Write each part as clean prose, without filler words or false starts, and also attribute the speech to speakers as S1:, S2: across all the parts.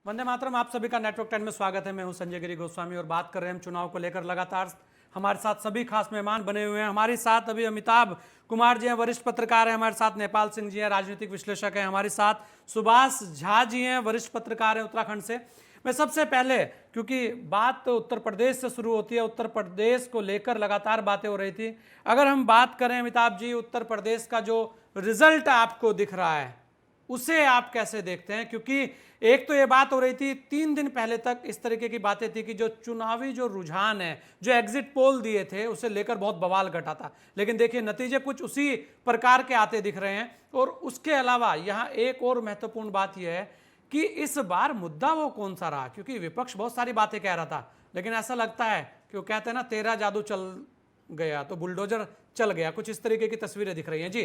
S1: वंदे मातरम। आप सभी का नेटवर्क 10 में स्वागत है। मैं हूं संजय गिरी गोस्वामी और बात कर रहे हैं हम चुनाव को लेकर। लगातार हमारे साथ सभी खास मेहमान बने हुए हैं। हमारे साथ अभी अमिताभ कुमार जी हैं, वरिष्ठ पत्रकार हैं। हमारे साथ नेपाल सिंह जी हैं, राजनीतिक विश्लेषक हैं। हमारे साथ सुभाष झा जी हैं, वरिष्ठ पत्रकार हैं उत्तराखंड से। मैं सबसे पहले, क्योंकि बात तो उत्तर प्रदेश से शुरू होती है, उत्तर प्रदेश को लेकर लगातार बातें हो रही थी। अगर हम बात करें अमिताभ जी, उत्तर प्रदेश का जो रिजल्ट आपको दिख रहा है उसे आप कैसे देखते हैं? क्योंकि एक तो ये बात हो रही थी 3 दिन पहले तक, इस तरीके की बातें थी कि जो चुनावी जो रुझान है, जो एग्जिट पोल दिए थे, उसे लेकर बहुत बवाल घटा था। लेकिन देखिए नतीजे कुछ उसी प्रकार के आते दिख रहे हैं। और उसके अलावा यहाँ एक और महत्वपूर्ण बात यह है कि इस बार मुद्दा वो कौन सा रहा, क्योंकि विपक्ष बहुत सारी बातें कह रहा था, लेकिन ऐसा लगता है कि वो कहते हैं ना, तेरा जादू चल गया तो बुलडोजर चल गया। कुछ इस तरीके की तस्वीरें दिख रही हैं जी।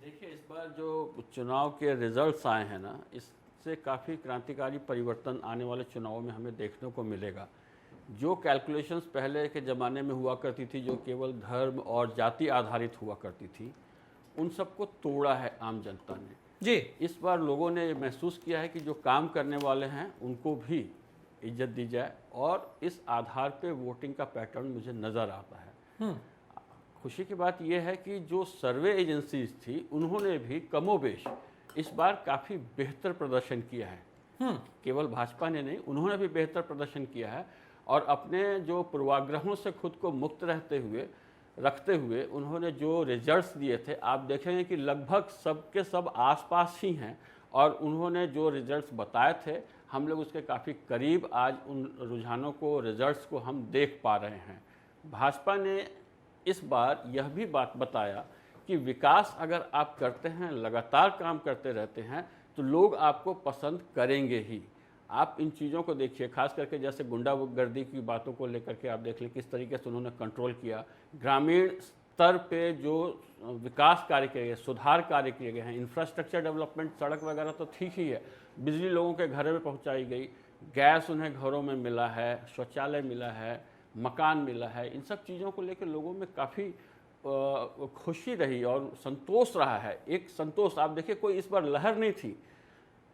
S2: देखिए, इस बार जो चुनाव के रिजल्ट्स आए हैं ना, इससे काफ़ी क्रांतिकारी परिवर्तन आने वाले चुनावों में हमें देखने को मिलेगा। जो कैलकुलेशंस पहले के ज़माने में हुआ करती थी, जो केवल धर्म और जाति आधारित हुआ करती थी, उन सबको तोड़ा है आम जनता ने
S1: जी।
S2: इस बार लोगों ने महसूस किया है कि जो काम करने वाले हैं उनको भी इज्जत दी जाए, और इस आधार पे वोटिंग का पैटर्न मुझे नज़र आता है। खुशी की बात यह है कि जो सर्वे एजेंसीज थी उन्होंने भी कमोबेश इस बार काफ़ी बेहतर प्रदर्शन किया है। केवल भाजपा ने नहीं, उन्होंने भी बेहतर प्रदर्शन किया है, और अपने जो पूर्वाग्रहों से खुद को मुक्त रखते हुए उन्होंने जो रिजल्ट्स दिए थे, आप देखेंगे कि लगभग सबके सब आसपास ही हैं। और उन्होंने जो रिजल्ट्स बताए थे, हम लोग उसके काफ़ी करीब आज उन रुझानों को, रिजल्ट्स को हम देख पा रहे हैं। भाजपा ने इस बार यह भी बात बताया कि विकास अगर आप करते हैं, लगातार काम करते रहते हैं, तो लोग आपको पसंद करेंगे ही। आप इन चीज़ों को देखिए, खास करके जैसे गुंडागर्दी की बातों को लेकर के आप देख लें किस तरीके से उन्होंने कंट्रोल किया। ग्रामीण स्तर पे जो विकास कार्य किए गए, सुधार कार्य किए गए हैं, इंफ्रास्ट्रक्चर डेवलपमेंट, सड़क वगैरह तो ठीक ही है, बिजली लोगों के घरों में पहुँचाई गई, गैस उन्हें घरों में मिला है, शौचालय मिला है, मकान मिला है। इन सब चीज़ों को लेकर लोगों में काफ़ी खुशी रही और संतोष रहा है। एक संतोष, आप देखिए, कोई इस बार लहर नहीं थी,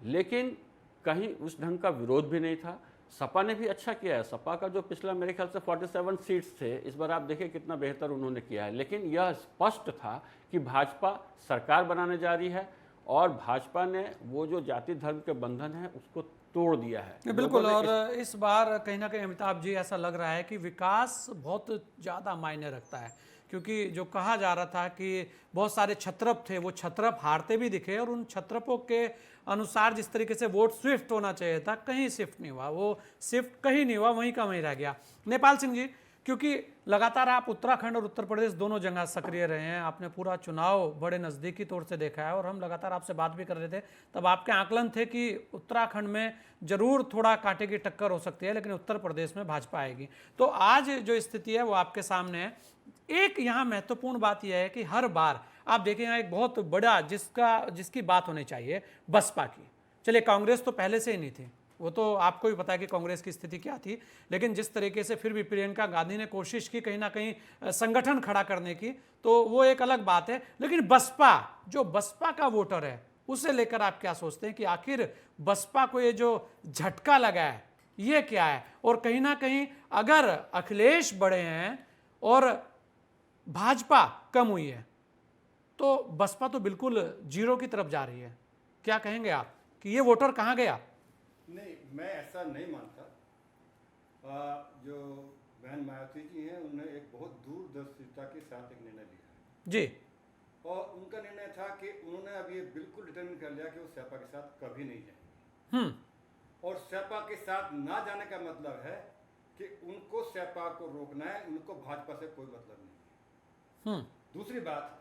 S2: लेकिन कहीं उस ढंग का विरोध भी नहीं था। सपा ने भी अच्छा किया है। सपा का जो पिछला मेरे ख्याल से 47 सीट्स थे, इस बार आप देखिए कितना बेहतर उन्होंने किया है। लेकिन यह स्पष्ट था कि भाजपा सरकार बनाने जा रही है, और भाजपा ने वो जो जाति धर्म के बंधन है उसको तोड़ दिया है।
S1: बिल्कुल। और इस बार कहीं ना कहीं अमिताभ जी ऐसा लग रहा है कि विकास बहुत ज़्यादा मायने रखता है, क्योंकि जो कहा जा रहा था कि बहुत सारे छत्रप थे, वो छत्रप हारते भी दिखे, और उन छत्रपों के अनुसार जिस तरीके से वोट स्विफ्ट होना चाहिए था, कहीं शिफ्ट नहीं हुआ, वो शिफ्ट कहीं नहीं हुआ, वहीं का वहीं रह गया। नेपाल सिंह जी, क्योंकि लगातार आप उत्तराखंड और उत्तर प्रदेश दोनों जगह सक्रिय रहे हैं, आपने पूरा चुनाव बड़े नज़दीकी तौर से देखा है, और हम लगातार आपसे बात भी कर रहे थे, तब आपके आकलन थे कि उत्तराखंड में जरूर थोड़ा कांटे की टक्कर हो सकती है, लेकिन उत्तर प्रदेश में भाजपा आएगी। तो आज जो स्थिति है वो आपके सामने है। एक यहाँ महत्वपूर्ण बात यह है कि हर बार आप देखेंगे एक बहुत बड़ा जिसकी बात होनी चाहिए, बसपा की। चलिए, कांग्रेस तो पहले से ही नहीं थी, वो तो आपको भी पता है कि कांग्रेस की स्थिति क्या थी, लेकिन जिस तरीके से फिर भी प्रियंका गांधी ने कोशिश की कहीं ना कहीं संगठन खड़ा करने की, तो वो एक अलग बात है। लेकिन बसपा, जो बसपा का वोटर है, उसे लेकर आप क्या सोचते हैं कि आखिर बसपा को ये जो झटका लगा है ये क्या है? और कहीं ना कहीं अगर अखिलेश बढ़े हैं और भाजपा कम हुई है, तो बसपा तो बिल्कुल जीरो की तरफ जा रही है। क्या कहेंगे आप कि ये वोटर कहाँ गया?
S3: नहीं, मैं ऐसा नहीं मानता। जो बहन मायावती जी हैं, उन्होंने एक बहुत दूरदर्शिता के साथ एक निर्णय लिया है
S1: जी,
S3: और उनका निर्णय था कि उन्होंने अब ये बिल्कुल डिटरमिन कर लिया कि वो सपा के साथ कभी नहीं जाएंगे। और सपा के साथ ना जाने का मतलब है कि उनको सपा को रोकना है, उनको भाजपा से कोई मतलब नहीं है। दूसरी बात,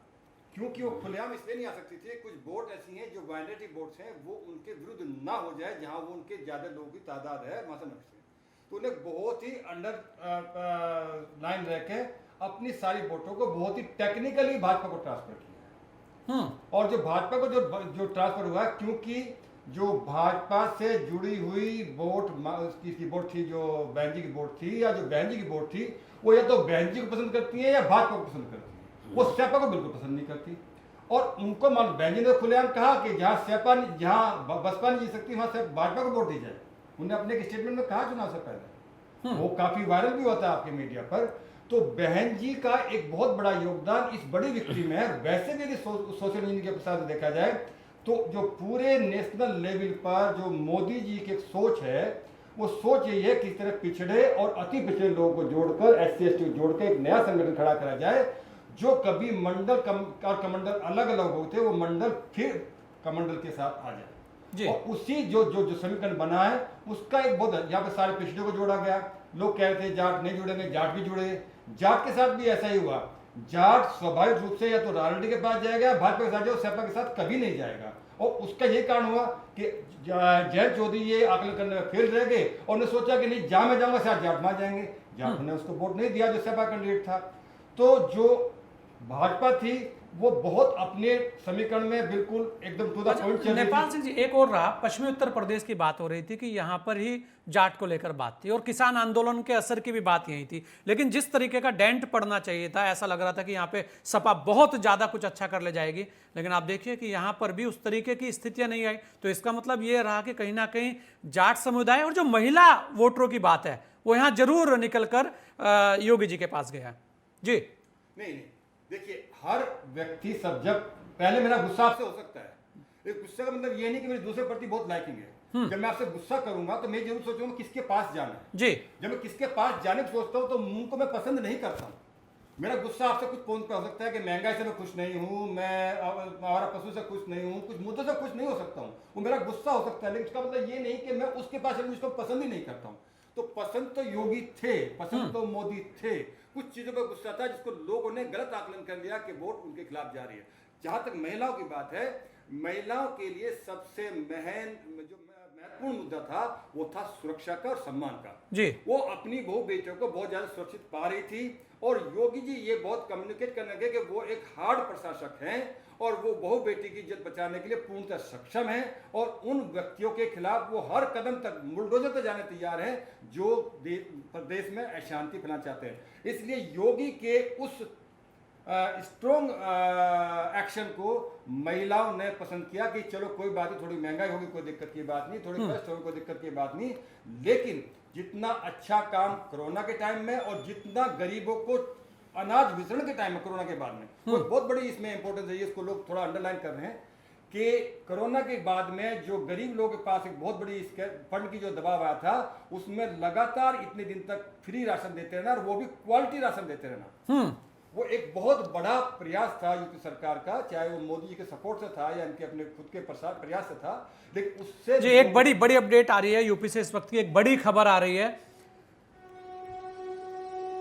S3: क्योंकि वो खुलेआम इसलिए नहीं आ सकती थी, कुछ वोट ऐसी हैं जो माइनॉरिटी वोट्स हैं, वो उनके विरुद्ध ना हो जाए जहां वो उनके ज़्यादा लोगों की तादाद है मसलन से, तो उन्हें बहुत ही अंडर लाइन रह के अपनी सारी वोटों को बहुत ही टेक्निकली भाजपा को ट्रांसफर किया है। और जो भाजपा को जो ट्रांसफर हुआ है, क्योंकि जो भाजपा से जुड़ी हुई वोट, किसकी वोट थी, जो बहन जी की वोट थी, या जो बहन जी की वोट थी, वो या तो बहन जी को पसंद करती है या भाजपा को पसंद करती है, वो सपा को बिल्कुल पसंद नहीं करती। और उनको मान बहन जी ने खुलेआम कहा कि जहां बसपा नहीं जीत सकती वहां से भाजपा को वोट दी जाए। उन्होंने अपने एक स्टेटमेंट में कहा चुनाव से पहले, वो काफी वायरल भी होता है आपके मीडिया पर। तो बहन जी का एक बहुत बड़ा योगदान इस बड़ी विक्ट्री में है। वैसे भी यदि सोशल मीडिया के प्रसार देखा जाए तो जो पूरे नेशनल लेवल पर जो मोदी जी की एक सोच है, वो सोच यही है कि इस तरह पिछड़े और अति पिछड़े लोगों को जोड़कर, SC ST को जोड़कर एक नया संगठन खड़ा करा जाए। जो कभी मंडल और कमंडल अलग अलग होते, वो मंडल फिर कमंडल के साथ आ जाए। और उसी जो जो जो समीकरण बना है उसका एक बहुत, यहाँ पे सारे पिछड़े को जोड़ा गया। लोग कह रहे थे जाट नहीं जुड़ेंगे, जाट भी जुड़े। जाट के साथ भी ऐसा ही हुआ। जाट स्वाभाविक रूप से या तो राजनीति के पास जाएगा, भाजपा के साथ जाओ, सपा के साथ कभी नहीं जाएगा। और उसका यही कारण हुआ कि जयंत चौधरी ये आकलन करने में फेल रह गए और उन्होंने सोचा कि नहीं, जहां मैं जाऊंगा शायद जाट मार जाएंगे। जाट ने उसको वोट नहीं दिया जो सपा कैंडिडेट था। तो जो भाजपा थी वो बहुत अपने समीकरण में बिल्कुल एकदम टू द पॉइंट चल रही थी।
S1: नेपाल सिंह जी, एक और रहा, पश्चिमी उत्तर प्रदेश की बात हो रही थी कि यहां पर ही जाट को लेकर बात थी और किसान आंदोलन के असर की भी बात यही थी। लेकिन जिस तरीके का डेंट पड़ना चाहिए था, ऐसा लग रहा था कि यहाँ पे सपा बहुत ज्यादा कुछ अच्छा कर ले जाएगी। लेकिन आप देखिए कि यहाँ पर भी उस तरीके की स्थितियां नहीं आई। तो इसका मतलब ये रहा कि कहीं ना कहीं जाट समुदाय और जो महिला वोटरों की बात है वो यहाँ जरूर निकल कर योगी जी के पास गया। जी
S3: नहीं, देखिए, हर व्यक्ति सब, जब पहले मेरा गुस्सा आपसे हो सकता है, एक गुस्से का मतलब ये नहीं कि मेरे दूसरे प्रति बहुत लाइकिंग है। जब मैं आपसे गुस्सा करूंगा तो मैं जरूर सोचूंगा किसके पास जाना है। जी, जब मैं किसके पास जाने की सोचता हूँ तो मुंह को मैं पसंद नहीं करता हूँ। मेरा गुस्सा आपसे कुछ पॉइंट पे हो सकता है कि महंगाई से मैं खुश नहीं हूँ, मैं हमारा पशु से खुश नहीं हूँ, कुछ मुद्दों से खुश नहीं हो सकता हूँ, वो मेरा गुस्सा हो सकता है। लेकिन उसका मतलब ये नहीं कि मैं उसके पास जिसको पसंद ही नहीं करता हूँ। तो पसंद तो योगी थे, पसंद तो मोदी थे। कुछ चीजों पर गुस्सा था जिसको लोगों ने गलत आकलन कर लिया कि वोट उनके खिलाफ जा रही है। जहां तक महिलाओं की बात है, महिलाओं के लिए सबसे महत्वपूर्ण मुद्दा था वो था सुरक्षा का और सम्मान का। जी, वो अपनी बहू बेटियों को बहुत ज्यादा सुरक्षित पा रही थी। और योगी जी ये बहुत कम्युनिकेट करने लगे कि वो एक हार्ड प्रशासक हैं और वो बहु बेटी की इज्जत बचाने के लिए पूर्णतः सक्षम है। और उन व्यक्तियों के खिलाफ वो हर कदम तक बुलडोजर तक जाने तैयार है जो प्रदेश में अशांति फैलाना चाहते हैं। इसलिए योगी के उस स्ट्रॉन्ग एक्शन को महिलाओं ने पसंद किया कि चलो कोई बात नहीं, थोड़ी महंगाई होगी कोई दिक्कत की बात नहीं, थोड़ी कष्ट होगी कोई दिक्कत की बात नहीं। लेकिन जितना अच्छा काम कोरोना के टाइम में और जितना गरीबों को अनाज वितरण के टाइम में कोरोना के बाद में, तो बहुत बड़ी इसमें इंपॉर्टेंस है, इसको लोग थोड़ा अंडरलाइन कर रहे हैं कि कोरोना के बाद में जो गरीब लोगों के पास एक बहुत बड़ी फंड की जो दबाव आया था, उसमें लगातार इतने दिन तक फ्री राशन देते रहना और वो भी क्वालिटी राशन देते रहना, वो एक बहुत बड़ा प्रयास था यूपी सरकार का, चाहे वो मोदी जी के सपोर्ट से था या इनके अपने खुद के प्रयास से था। लेकिन उससे
S1: जी एक बड़ी अपडेट आ रही है यूपी से इस वक्त की, एक बड़ी खबर आ रही है।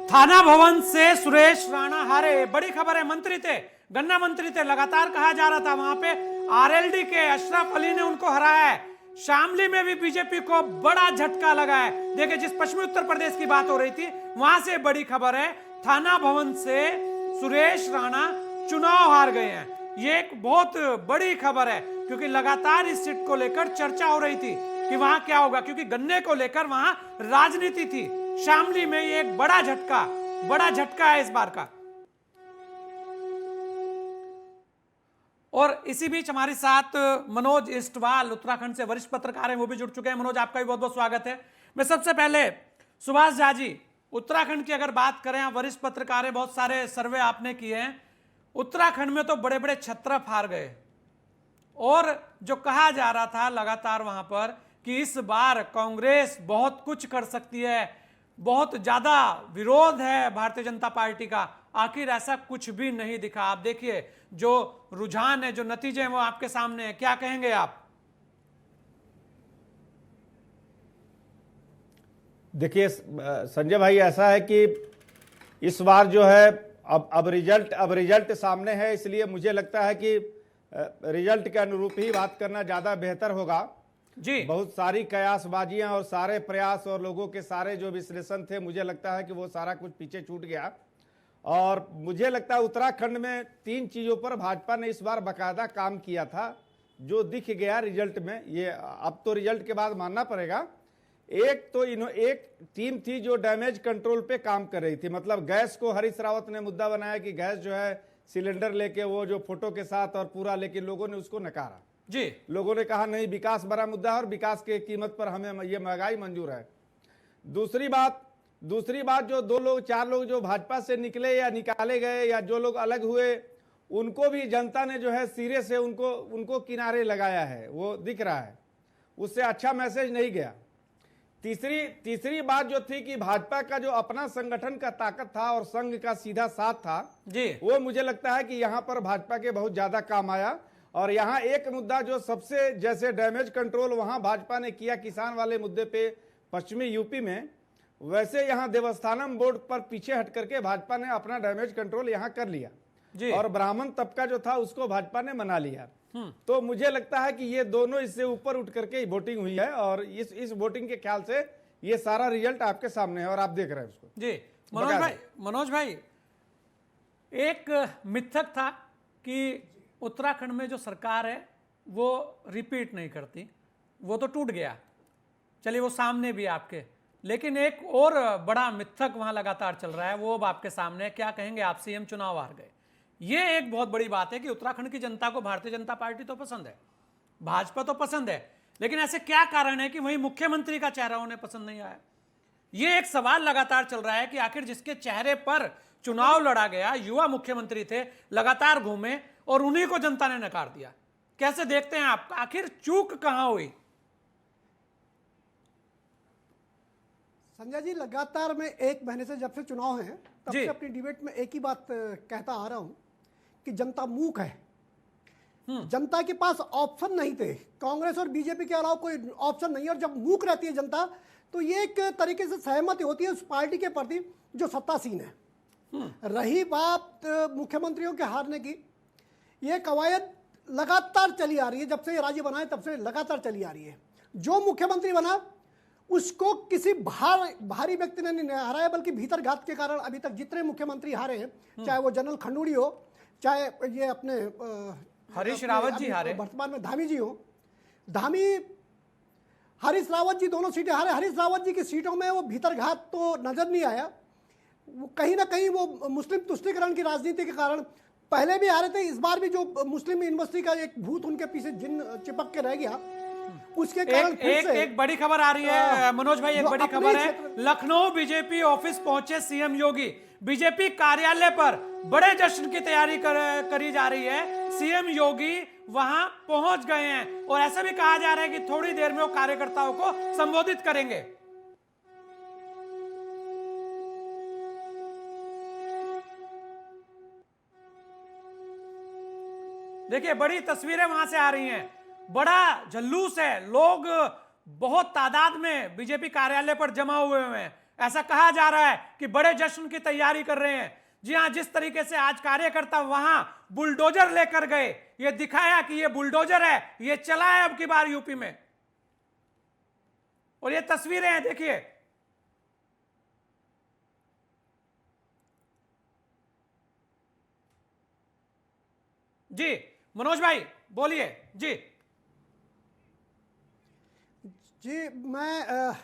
S1: थाना भवन से सुरेश राणा हारे, बड़ी खबर है। मंत्री थे, गन्ना मंत्री थे, लगातार कहा जा रहा था वहां पे आरएलडी के अशरफ अली ने उनको हराया है। शामली में भी बीजेपी को बड़ा झटका लगा है। देखिए, जिस पश्चिमी उत्तर प्रदेश की बात हो रही थी वहां से बड़ी खबर है, थाना भवन से सुरेश राणा चुनाव हार गए हैं। ये एक बहुत बड़ी खबर है क्योंकि लगातार इस सीट को लेकर चर्चा हो रही थी कि वहां क्या होगा, क्योंकि गन्ने को लेकर वहां राजनीति थी। शामली में ये एक बड़ा झटका है इस बार का। और इसी बीच हमारे साथ मनोज इस्टवाल उत्तराखंड से वरिष्ठ पत्रकार हैं, वो भी जुड़ चुके हैं। मनोज, आपका भी बहुत बहुत स्वागत है। मैं सबसे पहले सुभाष झा जी, उत्तराखंड की अगर बात करें, आप वरिष्ठ पत्रकार हैं, बहुत सारे सर्वे आपने किए हैं। उत्तराखंड में तो बड़े बड़े छत्रप हार गए और जो कहा जा रहा था लगातार वहां पर कि इस बार कांग्रेस बहुत कुछ कर सकती है, बहुत ज्यादा विरोध है भारतीय जनता पार्टी का, आखिर ऐसा कुछ भी नहीं दिखा। आप देखिए जो रुझान है, जो नतीजे हैं वो आपके सामने है, क्या कहेंगे आप?
S4: देखिए संजय भाई, ऐसा है कि इस बार जो है अब रिजल्ट सामने है, इसलिए मुझे लगता है कि रिजल्ट के अनुरूप ही बात करना ज्यादा बेहतर होगा जी। बहुत सारी कयासबाजियां और सारे प्रयास और लोगों के सारे जो विश्लेषण थे, मुझे लगता है कि वो सारा कुछ पीछे छूट गया। और मुझे लगता है उत्तराखंड में 3 चीजों पर भाजपा ने इस बार बाकायदा काम किया था जो दिख गया रिजल्ट में। ये अब तो रिजल्ट के बाद मानना पड़ेगा। एक टीम थी जो डैमेज कंट्रोल पे काम कर रही थी, मतलब गैस को हरीश रावत ने मुद्दा बनाया कि गैस जो है सिलेंडर लेके वो जो फोटो के साथ और पूरा, लेकिन लोगों ने उसको नकारा।
S1: जी,
S4: लोगों ने कहा नहीं, विकास बड़ा मुद्दा है और विकास के कीमत पर हमें ये महंगाई मंजूर है। दूसरी बात जो 2 लोग 4 लोग जो भाजपा से निकले या निकाले गए या जो लोग अलग हुए, उनको भी जनता ने जो है सिरे से उनको किनारे लगाया है, वो दिख रहा है, उससे अच्छा मैसेज नहीं गया। तीसरी बात जो थी कि भाजपा का जो अपना संगठन का ताकत था और संघ का सीधा साथ था
S1: जी,
S4: वो मुझे लगता है कि यहां पर भाजपा के बहुत ज्यादा काम आया। और यहां एक मुद्दा जो सबसे, जैसे डैमेज कंट्रोल वहां भाजपा ने किया किसान वाले मुद्दे पे पश्चिमी यूपी में, वैसे यहां देवस्थानम बोर्ड पर पीछे हट करके भाजपा ने अपना डैमेज कंट्रोल यहां कर लिया
S1: जी।
S4: और ब्राह्मण तबका जो था उसको भाजपा ने मना लिया। तो मुझे लगता है कि ये दोनों इससे ऊपर उठ करके वोटिंग हुई है और इस वोटिंग के ख्याल से ये सारा रिजल्ट आपके सामने है और आप देख रहे हैं उसको।
S1: जी, मनोज भाई, एक मिथक था कि उत्तराखंड में जो सरकार है वो रिपीट नहीं करती, वो तो टूट गया, चलिए वो सामने भी आपके, लेकिन एक और बड़ा मिथक वहां लगातार चल रहा है, वो अब आपके सामने है। क्या कहेंगे आप? सीएम चुनाव हार गए, ये एक बहुत बड़ी बात है कि उत्तराखंड की जनता को भारतीय जनता पार्टी तो पसंद है, भाजपा तो पसंद है, लेकिन ऐसे क्या कारण है कि वहीं मुख्यमंत्री का चेहरा उन्हें पसंद नहीं आया? ये एक सवाल लगातार चल रहा है कि आखिर जिसके चेहरे पर चुनाव लड़ा गया, युवा मुख्यमंत्री थे, लगातार घूमे और उन्हीं को जनता ने नकार दिया। कैसे देखते हैं आप, आखिर चूक कहां हुई?
S5: संजय जी, लगातार मैं 1 महीने से, जब से चुनाव है तब
S1: जी।
S5: से अपनी डिबेट में एक ही बात कहता आ रहा हूं कि जनता मूक है। जनता के पास ऑप्शन नहीं थे, कांग्रेस और बीजेपी के अलावा कोई ऑप्शन नहीं है। और जब मूक रहती है जनता तो ये एक तरीके से सहमति होती है उस पार्टी के प्रति जो सत्तासीन है। रही बात मुख्यमंत्रियों के हारने की, ये कवायद लगातार चली आ रही है, जब से ये राज्य बना है तब से लगातार चली आ रही है। जो मुख्यमंत्री बना उसको किसी भारी व्यक्ति ने नहीं हराया, बल्कि भीतर घात के कारण अभी तक जितने मुख्यमंत्री हारे हैं, चाहे वो जनरल खंडूड़ी हो, चाहे ये अपने
S1: हरीश रावत जी हारे,
S5: वर्तमान में धामी जी हो, हरीश रावत जी दोनों सीटें हारे। हरीश रावत जी की सीटों में वो भीतर घात तो नजर नहीं आया, वो कहीं ना कहीं वो मुस्लिम तुष्टीकरण की राजनीति के कारण पहले भी हारे थे। इस बार भी जो मुस्लिम यूनिवर्सिटी का एक भूत उनके पीछे जिन चिपक के रह गया, उसके कारण
S1: एक बड़ी खबर आ रही है मनोज भाई, एक बड़ी खबर है। लखनऊ बीजेपी ऑफिस पहुंचे सीएम योगी, बीजेपी कार्यालय पर बड़े जश्न की तैयारी करी जा रही है। सीएम योगी वहां पहुंच गए हैं और ऐसा भी कहा जा रहा है कि थोड़ी देर में वो कार्यकर्ताओं को संबोधित करेंगे। देखिए, बड़ी तस्वीरें वहां से आ रही हैं, बड़ा जुलूस है, लोग बहुत तादाद में बीजेपी कार्यालय पर जमा हुए हैं। ऐसा कहा जा रहा है कि बड़े जश्न की तैयारी कर रहे हैं। जी हां, जिस तरीके से आज कार्यकर्ता वहां बुलडोजर लेकर गए, ये दिखाया कि ये बुलडोजर है, ये चला है अब की बार यूपी में। और ये तस्वीरें हैं, देखिए, जी मनोज भाई बोलिए। जी
S5: जी, मैं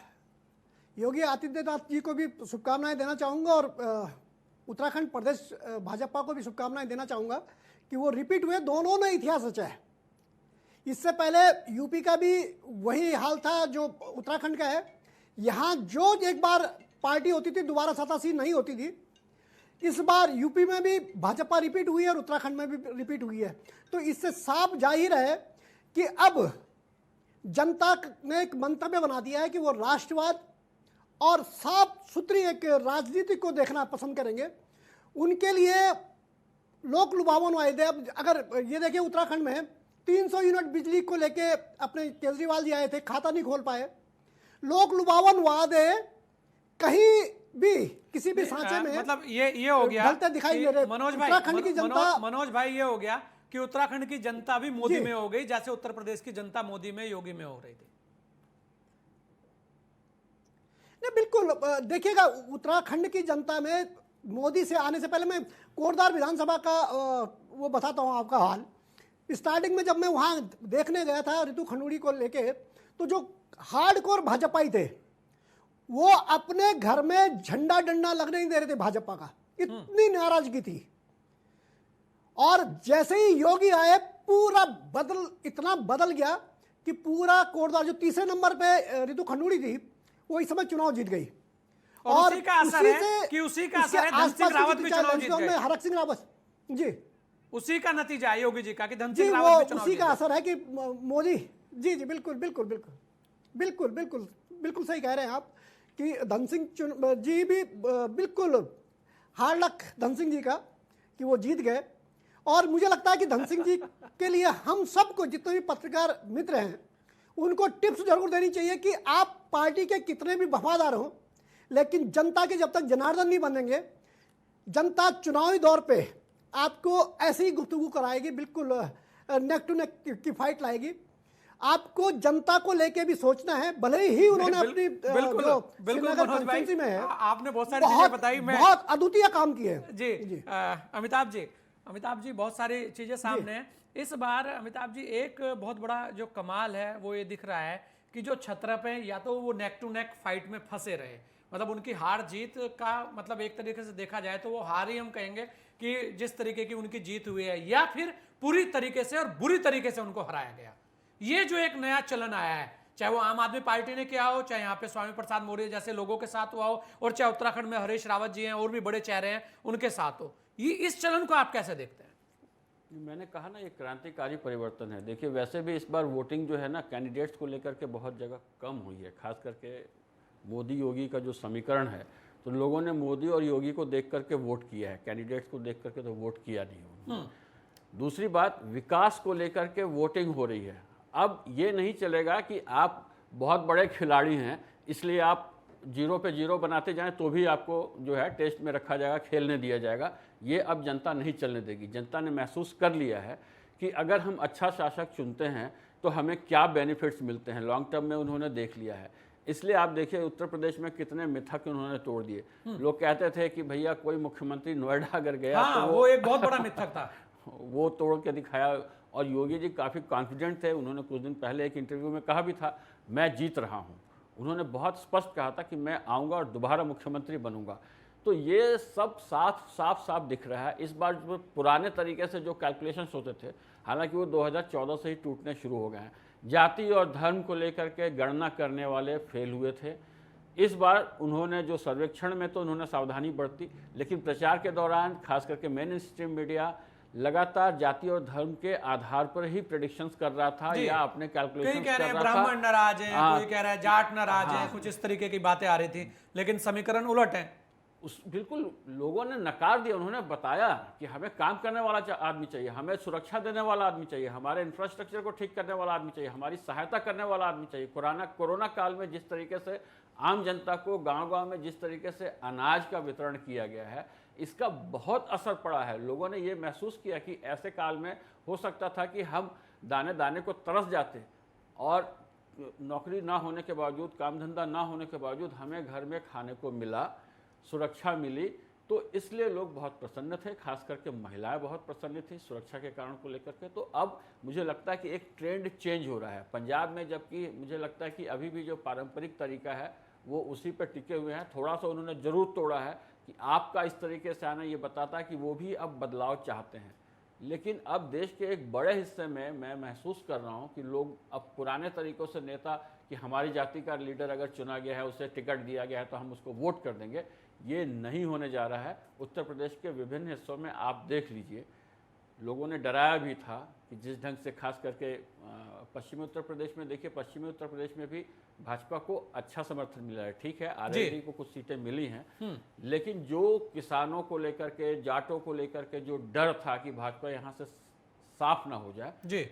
S5: योगी आदित्यनाथ जी को भी शुभकामनाएं देना चाहूँगा और उत्तराखंड प्रदेश भाजपा को भी शुभकामनाएं देना चाहूँगा कि वो रिपीट हुए, दोनों ने इतिहास रचा है। इससे पहले यूपी का भी वही हाल था जो उत्तराखंड का है। यहाँ जो एक बार पार्टी होती थी दोबारा सत्तासीन नहीं होती थी। इस बार यूपी में भी भाजपा रिपीट हुई है और उत्तराखंड में भी रिपीट हुई है। तो इससे साफ जाहिर है कि अब जनता ने एक मंतव्य बना दिया है कि वो राष्ट्रवाद और साफ सुथरी एक राजनीति को देखना पसंद करेंगे। उनके लिए लोक लुभावन वायदे, अब अगर ये देखिए उत्तराखंड में 300 यूनिट बिजली को लेके अपने केजरीवाल जी आए थे, खाता नहीं खोल पाए। लोक लुभावन वादे कहीं भी किसी भी सांचे में
S1: मतलब ये हो गया,
S5: गलते दिखाई दे रहे।
S1: मनोज भाई,
S5: उत्तराखंड की जनता,
S1: मनोज भाई, ये हो गया कि उत्तराखंड की जनता भी मोदी में हो गई, जैसे उत्तर प्रदेश की जनता मोदी में, योगी में हो रही थी।
S5: नहीं, बिल्कुल देखिएगा, उत्तराखंड की जनता में मोदी से आने से पहले मैं कोटद्वार विधानसभा का वो बताता हूँ आपका हाल। स्टार्टिंग में जब मैं वहाँ देखने गया था रितु खंडूड़ी को लेके, तो जो हार्डकोर भाजपाई थे वो अपने घर में झंडा डंडा लगने नहीं दे रहे थे भाजपा का, इतनी नाराजगी थी। और जैसे ही योगी आए पूरा इतना बदल गया कि पूरा कोटद्वार जो तीसरे नंबर पे रितु खंडूड़ी थी वो इस समय चुनाव जीत गई।
S1: और उसी का असर है कि उसी का असर है धन सिंह रावत भी चुनाव जीत गए।
S5: हरक सिंह रावत जी,
S1: उसी का नतीजा है योगी जी का कि धन
S5: जी
S1: सिंह
S5: वो
S1: रावत भी चुनाव
S5: उसी
S1: जीत
S5: का
S1: गए।
S5: असर है कि मोदी जी जी बिल्कुल बिल्कुल बिल्कुल बिल्कुल बिल्कुल बिल्कुल सही कह रहे हैं आप कि धन सिंह जी भी बिल्कुल हार्ड लक धन सिंह जी का कि वो जीत गए। और मुझे लगता है कि धन सिंह जी के लिए हम सबको जितने भी पत्रकार मित्र हैं उनको टिप्स जरूर देनी चाहिए कि आप पार्टी के कितने भी वफादार हो, लेकिन जनता के जब तक जनार्दन नहीं बनेंगे, जनता चुनावी दौर पे आपको ऐसी ही गुफ्तगू कराएगी, बिल्कुल नेक टू नेक की फाइट लाएगी। आपको जनता को लेके भी सोचना है, भले ही उन्होंने अपनी
S1: बिल्कुल
S5: जो
S1: बिल्कुल
S5: श्रीनगर
S1: मनोज भाई,
S5: कॉन्स्टिट्यूंसी में है
S1: आपने बहुत सारी चीजें बताई। मैं
S5: बहुत अद्वितीय काम किए हैं
S1: जी अमिताभ जी बहुत सारी चीजें सामने हैं। इस बार अमिताभ जी एक बहुत बड़ा जो कमाल है वो ये दिख रहा है कि जो छत्रप हैं या तो वो नेक टू नेक फाइट में फंसे रहे, मतलब उनकी हार जीत का मतलब एक तरीके से देखा जाए तो वो हार ही हम कहेंगे कि जिस तरीके की उनकी जीत हुई है, या फिर पूरी तरीके से और बुरी तरीके से उनको हराया गया। ये जो एक नया चलन आया है, चाहे वो आम आदमी पार्टी ने किया हो, चाहे यहाँ पे स्वामी प्रसाद मौर्य जैसे लोगों के साथ हुआ हो, और चाहे उत्तराखंड में हरीश रावत जी हैं और भी बड़े चेहरे हैं उनके साथ हो, ये इस चलन को आप कैसे देखते हैं?
S2: मैंने कहा ना, ये क्रांतिकारी परिवर्तन है। देखिए, वैसे भी इस बार वोटिंग जो है ना कैंडिडेट्स को लेकर के बहुत जगह कम हुई है, खास करके मोदी योगी का जो समीकरण है, तो लोगों ने मोदी और योगी को देख करके वोट किया है, कैंडिडेट्स को देख करके तो वोट किया नहीं उन्होंने। दूसरी बात, विकास को लेकर के वोटिंग हो रही है। अब ये नहीं चलेगा कि आप बहुत बड़े खिलाड़ी हैं इसलिए आप 0 पे 0 बनाते जाएं तो भी आपको जो है टेस्ट में रखा जाएगा, खेलने दिया जाएगा। ये अब जनता नहीं चलने देगी। जनता ने महसूस कर लिया है कि अगर हम अच्छा शासक चुनते हैं तो हमें क्या बेनिफिट्स मिलते हैं, लॉन्ग टर्म में उन्होंने देख लिया है। इसलिए आप देखिए उत्तर प्रदेश में कितने मिथक उन्होंने तोड़ दिए। लोग कहते थे कि भैया कोई मुख्यमंत्री नोएडा अगर गया
S1: हाँ,
S2: तो
S1: वो एक बहुत बड़ा मिथक था।
S2: वो तोड़ के दिखाया। और योगी जी काफ़ी कॉन्फिडेंट थे। उन्होंने कुछ दिन पहले एक इंटरव्यू में कहा भी था, मैं जीत रहा हूँ। उन्होंने बहुत स्पष्ट कहा था कि मैं आऊँगा और दोबारा मुख्यमंत्री बनूंगा। तो ये सब साफ दिख रहा है। इस बार जो पुराने तरीके से जो कैलकुलेशंस होते थे, हालांकि वो 2014 से ही टूटने शुरू हो गए हैं। जाति और धर्म को लेकर के गणना करने वाले फेल हुए थे। इस बार उन्होंने जो सर्वेक्षण में तो उन्होंने सावधानी बरती, लेकिन प्रचार के दौरान खास करके मेन स्ट्रीम मीडिया लगातार जाति और धर्म के आधार पर ही प्रेडिक्शंस कर रहा था या अपने कैलकुलेशंस
S1: कह
S2: कर
S1: रहे हैं
S2: रहा था।
S1: ब्राह्मण नाराज हैं, कोई कह रहा है जाट नाराज हैं, कुछ इस तरीके की बातें आ रही थी, लेकिन समीकरण उलट है।
S2: बिल्कुल लोगों ने नकार दिया। उन्होंने बताया कि हमें काम करने वाला आदमी चाहिए, हमें सुरक्षा देने वाला आदमी चाहिए, हमारे इंफ्रास्ट्रक्चर को ठीक करने वाला आदमी चाहिए, हमारी सहायता करने वाला आदमी चाहिए। कोरोना काल में जिस तरीके से आम जनता को गांव-गांव में जिस तरीके से अनाज का वितरण किया गया है, इसका बहुत असर पड़ा है। लोगों ने ये महसूस किया कि ऐसे काल में हो सकता था कि हम दाने दाने को तरस जाते और नौकरी ना होने के बावजूद, काम धंधा ना होने के बावजूद हमें घर में खाने को मिला, सुरक्षा मिली। तो इसलिए लोग बहुत प्रसन्न थे, खास करके महिलाएं बहुत प्रसन्न थी सुरक्षा के कारण को लेकर के। तो अब मुझे लगता है कि एक ट्रेंड चेंज हो रहा है पंजाब में, जबकि मुझे लगता है कि अभी भी जो पारंपरिक तरीका है वो उसी पर टिके हुए हैं। थोड़ा सा उन्होंने ज़रूर तोड़ा है कि आपका इस तरीके से आना ये बताता है कि वो भी अब बदलाव चाहते हैं। लेकिन अब देश के एक बड़े हिस्से में मैं महसूस कर रहा हूँ कि लोग अब पुराने तरीक़ों से नेता कि हमारी जाति का लीडर अगर चुना गया है, उसे टिकट दिया गया है तो हम उसको वोट कर देंगे, ये नहीं होने जा रहा है। उत्तर प्रदेश के विभिन्न हिस्सों में आप देख लीजिए, लोगों ने डराया भी था कि जिस ढंग से खास करके पश्चिमी उत्तर प्रदेश में देखिए, पश्चिमी उत्तर प्रदेश में भी भाजपा को अच्छा समर्थन मिला है। ठीक है, आरएलडी को कुछ सीटें मिली हैं, लेकिन जो किसानों को लेकर के, जाटों को लेकर के जो डर था कि भाजपा यहाँ से साफ ना हो जाए,
S1: जी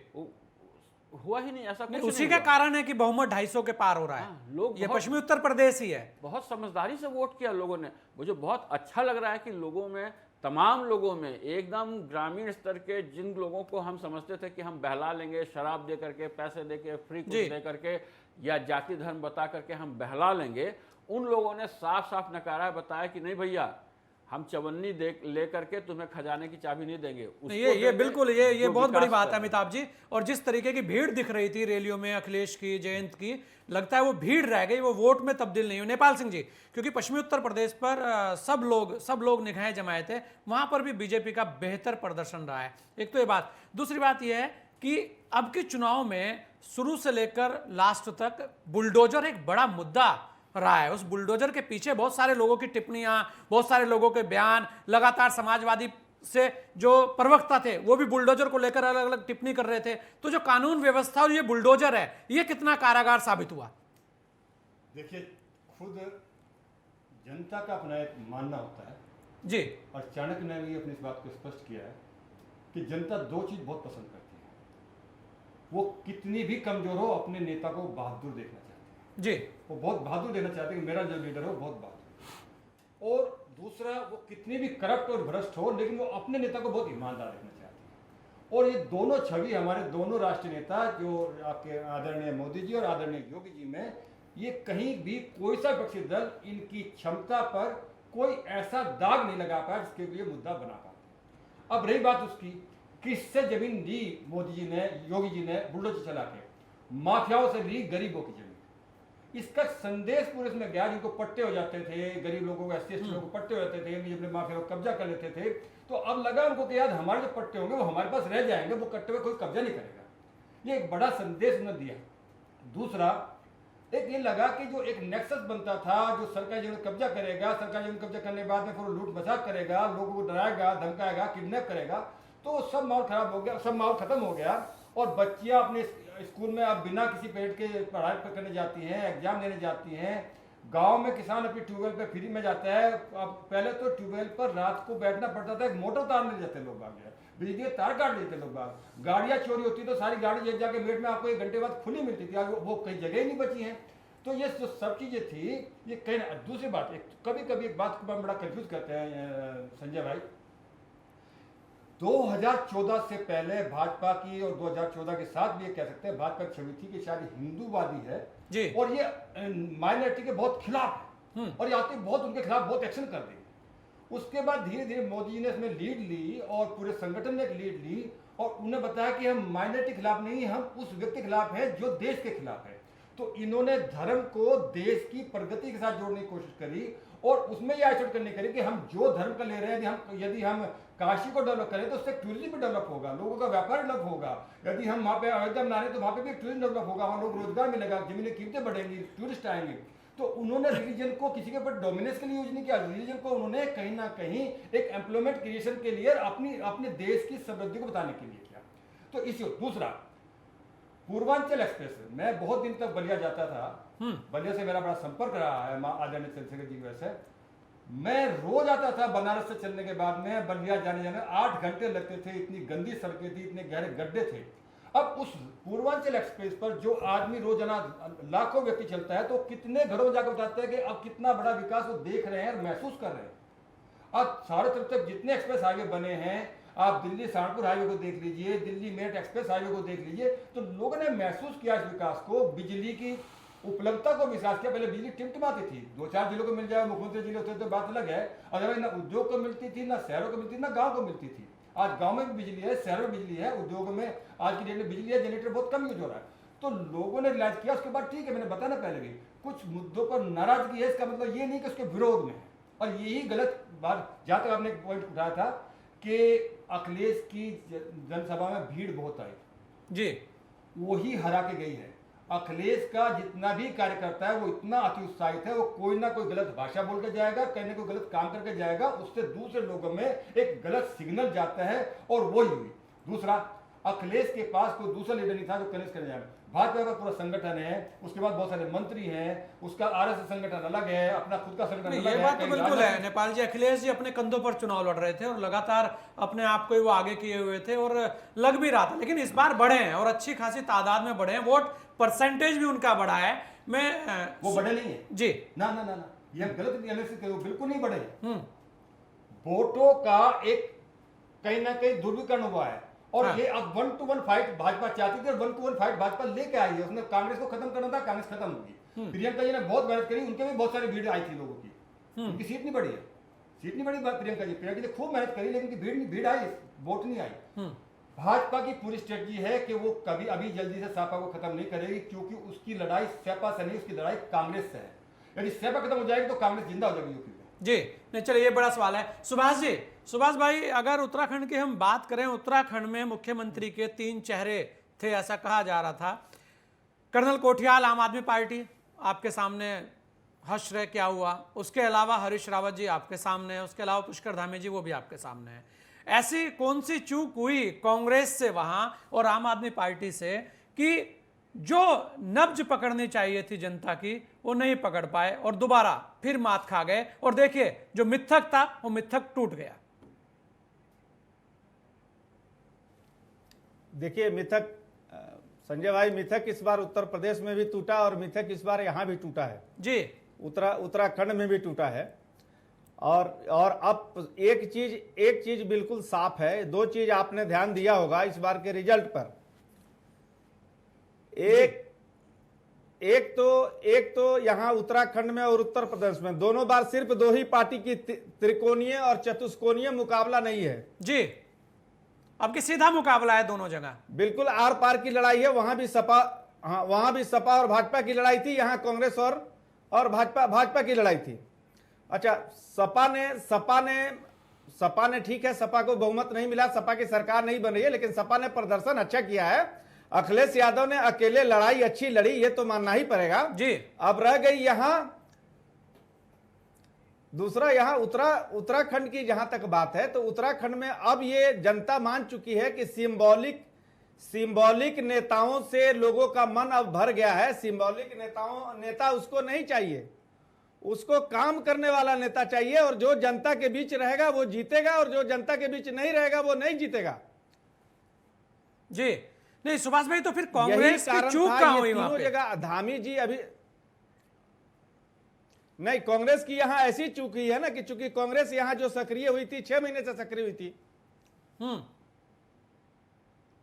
S2: हुआ ही नहीं। ऐसा कुछ
S1: उसी का कारण है कि बहुमत 250 के पार हो रहा है।
S2: लोग
S1: ये पश्चिमी उत्तर प्रदेश ही है।
S2: बहुत समझदारी से वोट किया लोगों ने। मुझे बहुत अच्छा लग रहा है कि लोगों में, तमाम लोगों में, एकदम ग्रामीण स्तर के जिन लोगों को हम समझते थे कि हम बहला लेंगे, शराब दे करके, पैसे दे के, फ्री कुछ दे करके या जाति धर्म बता करके हम बहला लेंगे, उन लोगों ने साफ साफ नकारा, बताया कि नहीं भैया, हम चवन्नी दे लेकर के तुम्हें खजाने की चाबी नहीं देंगे। उसको
S1: ये
S2: देंगे
S1: बिल्कुल ये
S2: जो
S1: बहुत बड़ी
S2: विकास
S1: बात है
S2: करे।
S1: अमिताभ जी। और जिस तरीके की भीड़ दिख रही थी रैलियों में अखिलेश की, जयंत की, लगता है वो भीड़ रह गई, वो वोट में तब्दील नहीं हुई। नेपाल सिंह जी, क्योंकि पश्चिमी उत्तर प्रदेश पर सब लोग निगाहें जमाए थे, वहां पर भी बीजेपी का बेहतर प्रदर्शन रहा है। एक तो ये बात, दूसरी बात यह है कि अब के चुनाव में शुरू से लेकर लास्ट तक बुलडोजर एक बड़ा मुद्दा रहा है। उस बुलडोजर के पीछे बहुत सारे लोगों की टिप्पणियां, बहुत सारे लोगों के बयान, लगातार समाजवादी से जो प्रवक्ता थे वो भी बुलडोजर को लेकर अलग अलग टिप्पणी कर रहे थे। तो जो कानून व्यवस्था और ये बुलडोजर है, ये कितना कारागार साबित हुआ?
S3: देखिए, खुद जनता का अपना एक मानना होता है
S1: जी।
S3: और चाणक्य ने भी अपनी इस बात को स्पष्ट किया है कि जनता दो चीज बहुत पसंद करती है। वो कितनी भी कमजोर हो, अपने नेता को बहादुर देखना चाहती है।
S1: जी।
S3: वो बहुत बहादुर देना चाहते हैं कि मेरा जो लीडर है वो बहुत बहादुर। और दूसरा, वो कितनी भी करप्ट और भ्रष्ट हो, लेकिन वो अपने नेता को बहुत ईमानदार देखना चाहते हैं। और ये दोनों छवि हमारे दोनों राष्ट्रीय नेता, जो आपके आदरणीय मोदी जी और आदरणीय योगी जी में, ये कहीं भी कोई सा विपक्षी दल इनकी क्षमता पर कोई ऐसा दाग नहीं लगा पाया जिसके लिए मुद्दा बना पाते। अब रही बात उसकी, किससे जमीन ली मोदी जी ने, योगी जी ने बुलडोजर चला के, माफियाओं से ली गरीबों की जमीन। इसका संदेश पूरे इसमें गया, जिनको पट्टे हो जाते थे, गरीब लोगों को, SC ST लोगों को पट्टे हो जाते थे, अपने माफिया को कब्जा कर लेते थे, तो अब लगा उनको कि यार हमारे जो पट्टे होंगे वो हमारे पास रह जाएंगे, वो कट्टे में कोई कब्जा नहीं करेगा। ये एक बड़ा संदेश उन्होंने दिया। दूसरा, एक ये लगा कि जो एक नेक्सस बनता था, जो सरकार जमीन कब्जा करेगा, सरकार जमीन कब्जा करने के बाद में फिर लूट मजाक करेगा, लोगों को डराएगा, धमकाएगा, किडनैप करेगा, तो सब माहौल खराब हो गया, सब माहौल खत्म हो गया। और बच्चियां अपने स्कूल में अब बिना किसी पेरेंट के पढ़ाई करने जाती हैं, एग्जाम देने जाती हैं। गांव में किसान अपनी ट्यूबवेल पे फ्री में जाता है। अब पहले तो ट्यूबवेल पर रात को बैठना पड़ता था, एक मोटर उतारने जाते लोग बाग, बिजली के तार काट लेते लोग बाग, गाड़ियां चोरी होती तो सारी गाड़ी एक जाके मेट में आपको 1 घंटे बाद खुली मिलती थी, वो कई जगह ही नहीं बची हैं। तो ये जो सब चीजें थी, ये कहीं ना। दूसरी बात, कभी कभी एक बात को बड़ा कंफ्यूज करते हैं संजय भाई, 2014 से पहले भाजपा की और 2014 के साथ भी ये कह सकते हैं भाजपा की छवि थी कि शायद हिंदूवादी है
S1: जी।
S3: और ये माइनॉरिटी के बहुत खिलाफ है, और यहाँ तक बहुत उनके खिलाफ बहुत एक्शन कर दी। उसके बाद धीरे धीरे मोदी जी ने इसमें लीड ली और पूरे संगठन ने एक लीड ली और उन्हें बताया कि हम माइनॉरिटी के खिलाफ नहीं, हम उस व्यक्ति के खिलाफ है जो देश के खिलाफ है। तो इन्होंने धर्म को देश की प्रगति के साथ जोड़ने की कोशिश करी और उसमें यह आइसोलेट करने करी कि हम जो धर्म का ले रहे हैं, यदि हम काशी को डेवलप करें तो उससे टूरिज्म भी डेवलप होगा, लोगों का व्यापार डेवलप होगा। यदि हम वहाँ पे अयोध्या बना रहे हैं तो वहाँ पे भी टूरिज्म डेवलप होगा, वहाँ लोग रोजगार मिलेगा, जमीनी कीमतें बढ़ेंगी, टूरिस्ट आएंगे। तो उन्होंने रिलीजन को किसी के ऊपर डोमिनेंस के लिए यूज नहीं किया, रिलीजन को उन्होंने कहीं ना कहीं एक एम्प्लॉयमेंट क्रिएशन के लिए अपने देश की समृद्धि को बताने के लिए किया। तो इसी दूसरा, पूर्वांचल एक्सप्रेस, मैं बहुत दिन तक बलिया जाता था, बलिया से मेरा बड़ा संपर्क रहा है आदरणीय चंद्रशेखर जी की वजह से। मैं रोज आता था बनारस से चलने के बाद में बलिया जाने 8 घंटे लगते थे, इतनी गंदी सड़कें थी, इतने गहरे गड्ढे थे। अब उस पूर्वांचल एक्सप्रेस पर जो आदमी रोजाना लाखों व्यक्ति चलता है तो कितने घरों में जाकर बताता है कि अब कितना बड़ा विकास वो देख रहे हैं और महसूस कर रहे हैं। अब सारे तरफ तक जितने एक्सप्रेस हाईवे बने हैं, आप दिल्ली सहारनपुर हाईवे को देख लीजिए, दिल्ली मेरठ एक्सप्रेस हाईवे को देख लीजिए, तो लोगों ने महसूस किया इस विकास को, बिजली की उपलब्धता को विश्वास किया। पहले बिजली टिमटिमाती थी, 2-4 जिलों को मिल जाए, मुख्यमंत्री जिले होते तो बात अलग है, अदरवाइज ना उद्योग को मिलती थी, ना शहरों को मिलती थी, ना गांव को मिलती थी। आज गांव में भी बिजली है, शहरों में बिजली है, उद्योग में आज की डेट में बिजली है, जनरेटर बहुत कम यूज हो रहा है। तो लोगों ने रिलाइज किया। उसके बाद ठीक है, मैंने बताया ना पहले भी, कुछ मुद्दों पर नाराजगी है, इसका मतलब ये नहीं कि उसके विरोध में है। और यही गलत बात, जहां तक आपने एक पॉइंट उठाया था कि अखिलेश की जनसभा में भीड़ बहुत आई
S1: जी,
S3: वही हरा के गई है। अखिलेश का जितना भी कार्यकर्ता है वो इतना अति उत्साहित है, वो कोई ना कोई गलत भाषा बोल के जाएगा, कहीं ना कोई गलत काम करके जाएगा, उससे दूसरे लोगों में एक गलत सिग्नल जाता है और वही हुई। दूसरा, अखिलेश के पास कोई दूसरा लीडर नहीं था जो कनेक्ट करने जाए। भाजपा का पूरा संगठन है, उसके बाद बहुत सारे मंत्री हैं, उसका RSS संगठन अलग है, अपना खुद का संगठन अलग है।
S1: ये बात तो बिल्कुल है नेपाल जी। अखिलेश जी अपने कंधों पर चुनाव लड़ रहे थे और लगातार अपने आप को ही वो आगे किए हुए थे और लग भी रहा था, लेकिन इस बार बढ़े हैं और अच्छी खासी तादाद में बढ़े हैं, वोट परसेंटेज भी उनका बढ़ा है। मैं
S3: वो बढ़े नहीं है
S1: जी,
S3: ना ना ना ना, ये गलत एनालिसिस करो, बिल्कुल नहीं बढ़े। वोटों का एक कहीं ना कहीं दुर्विकरण हुआ है और ये अब 1-to-1 फाइट भाजपा चाहती थी और 1-to-1 फाइट भाजपा लेके आई है। उसने कांग्रेस को खत्म करना था, कांग्रेस खत्म होगी। प्रियंका जी ने बहुत मेहनत करी, उनके भी बहुत सारी भीड़ आई थी लोगों की, उनकी सीट नहीं बढ़ी है। सीट नहीं बढ़ी प्रियंका जी ने खूब मेहनत करी, लेकिन भीड़ आई, वोट नहीं आई। भाजपा की पूरी स्ट्रेटजी है कि वो कभी अभी जल्दी से सपा को खत्म नहीं करेगी, क्योंकि उसकी लड़ाई सपा से नहीं, उसकी लड़ाई कांग्रेस से है। यदि सपा खत्म हो जाएगी तो कांग्रेस जिंदा हो जाएगी यूपी में।
S1: जी नहीं, चलिए ये बड़ा सवाल है। सुभाष जी, सुभाष भाई, अगर उत्तराखंड की हम बात करें, उत्तराखंड में मुख्यमंत्री के 3 चेहरे थे ऐसा कहा जा रहा था। कर्नल कोठियाल आम आदमी पार्टी आपके सामने, हर्ष रे क्या हुआ, उसके अलावा हरीश रावत जी आपके सामने है, उसके अलावा पुष्कर धामी जी वो भी आपके सामने है। ऐसी कौन सी चूक हुई कांग्रेस से वहां और आम आदमी पार्टी से कि जो नब्ज पकड़नी चाहिए थी जनता की वो नहीं पकड़ पाए और दोबारा फिर मात खा गए, और देखिए जो मिथक था वो मिथक टूट गया।
S4: देखिए मिथक, संजय भाई, मिथक इस बार उत्तर प्रदेश में भी टूटा और मिथक इस बार यहां भी टूटा है
S1: जी,
S4: उत्तराखंड में भी टूटा है। और अब एक चीज बिल्कुल साफ है, 2 चीज आपने ध्यान दिया होगा इस बार के रिजल्ट पर। एक तो यहां उत्तराखंड में और उत्तर प्रदेश में दोनों बार सिर्फ 2 ही पार्टी की त्रिकोणीय और चतुष्कोणीय मुकाबला नहीं है
S1: जी, अब की सीधा मुकाबला है दोनों जगह,
S4: बिल्कुल आर पार की लड़ाई है। वहां भी सपा और भाजपा की लड़ाई थी, यहां कांग्रेस और भाजपा की लड़ाई थी। अच्छा, सपा ने ठीक है, सपा को बहुमत नहीं मिला, सपा की सरकार नहीं बन रही है, लेकिन सपा ने प्रदर्शन अच्छा किया है। अखिलेश यादव ने अकेले लड़ाई अच्छी लड़ी, ये तो मानना ही पड़ेगा
S1: जी।
S4: अब रह गई दूसरा उत्तराखंड की जहां तक बात है, तो उत्तराखंड में अब ये जनता मान चुकी है कि सिंबॉलिक नेताओं से लोगों का मन अब भर गया है। सिंबॉलिक नेता उसको नहीं चाहिए, उसको काम करने वाला नेता चाहिए, और जो जनता के बीच रहेगा वो जीतेगा, और जो जनता के बीच नहीं रहेगा वो नहीं जीतेगा।
S1: जी नहीं सुभाष भाई, तो फिर कांग्रेस की चूक कहां हुई वहां पे?
S4: जगह धामी जी अभी नहीं, कांग्रेस की यहां ऐसी चूक हुई है ना कि चूंकि कांग्रेस यहां जो सक्रिय हुई थी 6 महीने से सक्रिय हुई थी,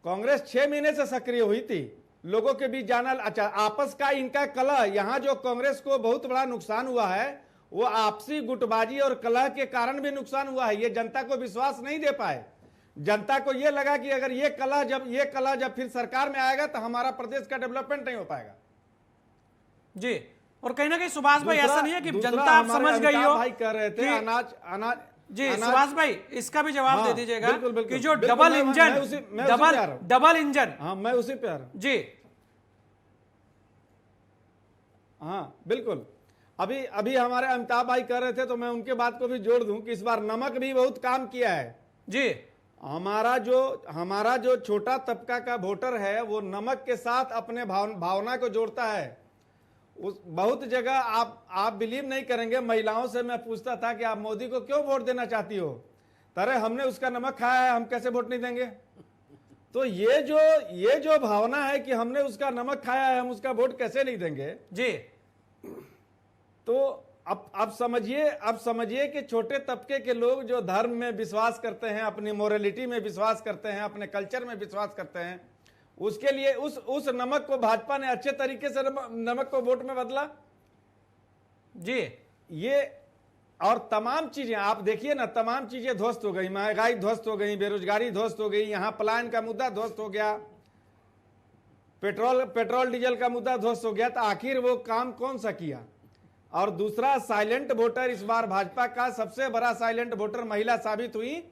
S4: कांग्रेस 6 महीने से सक्रिय हुई थी, लोगों के बीच जाना। अच्छा, आपस का इनका कलह, यहां जो कांग्रेस को बहुत बड़ा नुकसान हुआ है वो आपसी गुटबाजी और कलह के कारण भी नुकसान हुआ है। ये जनता को विश्वास नहीं दे पाए। जनता को ये लगा कि अगर ये कलह जब फिर सरकार में आएगा तो हमारा प्रदेश का डेवलपमेंट नहीं हो पाएगा।
S1: जी, और कहीं ना कहीं सुभाष भाई ऐसा नहीं है कि जनता आप समझ गई हो,
S4: भाई कह रहे थे अनाज
S1: जी सुभाष भाई इसका भी जवाब दे दीजिएगा कि जो
S4: बिल्कुल,
S1: डबल इंजन,
S4: हाँ मैं उसी पे आ रहा हूं
S1: जी।
S4: हाँ बिल्कुल, अभी हमारे अमिताभ भाई कह रहे थे तो मैं उनके बात को भी जोड़ दूं कि इस बार नमक भी बहुत काम किया है
S1: जी।
S4: हमारा जो छोटा तबका का वोटर है वो नमक के साथ अपने भावना को जोड़ता है। उस बहुत जगह आप बिलीव नहीं करेंगे, महिलाओं से मैं पूछता था कि आप मोदी को क्यों वोट देना चाहती हो, अरे हमने उसका नमक खाया है, हम कैसे वोट नहीं देंगे। तो ये जो भावना है कि हमने उसका नमक खाया है, हम उसका वोट कैसे नहीं देंगे
S1: जी।
S4: तो अब समझिए कि छोटे तबके के लोग जो धर्म में विश्वास करते हैं, अपनी मोरालिटी में विश्वास करते हैं, अपने कल्चर में विश्वास करते हैं, उसके लिए उस नमक को भाजपा ने अच्छे तरीके से नमक को वोट में बदला
S1: जी।
S4: ये और तमाम चीजें आप देखिए ना, तमाम चीजें ध्वस्त हो गई, महंगाई ध्वस्त हो गई, बेरोजगारी ध्वस्त हो गई, यहां पलायन का मुद्दा ध्वस्त हो गया, पेट्रोल डीजल का मुद्दा ध्वस्त हो गया। तो आखिर वो काम कौन सा किया। और दूसरा, साइलेंट वोटर, इस बार भाजपा का सबसे बड़ा साइलेंट वोटर महिला साबित हुई,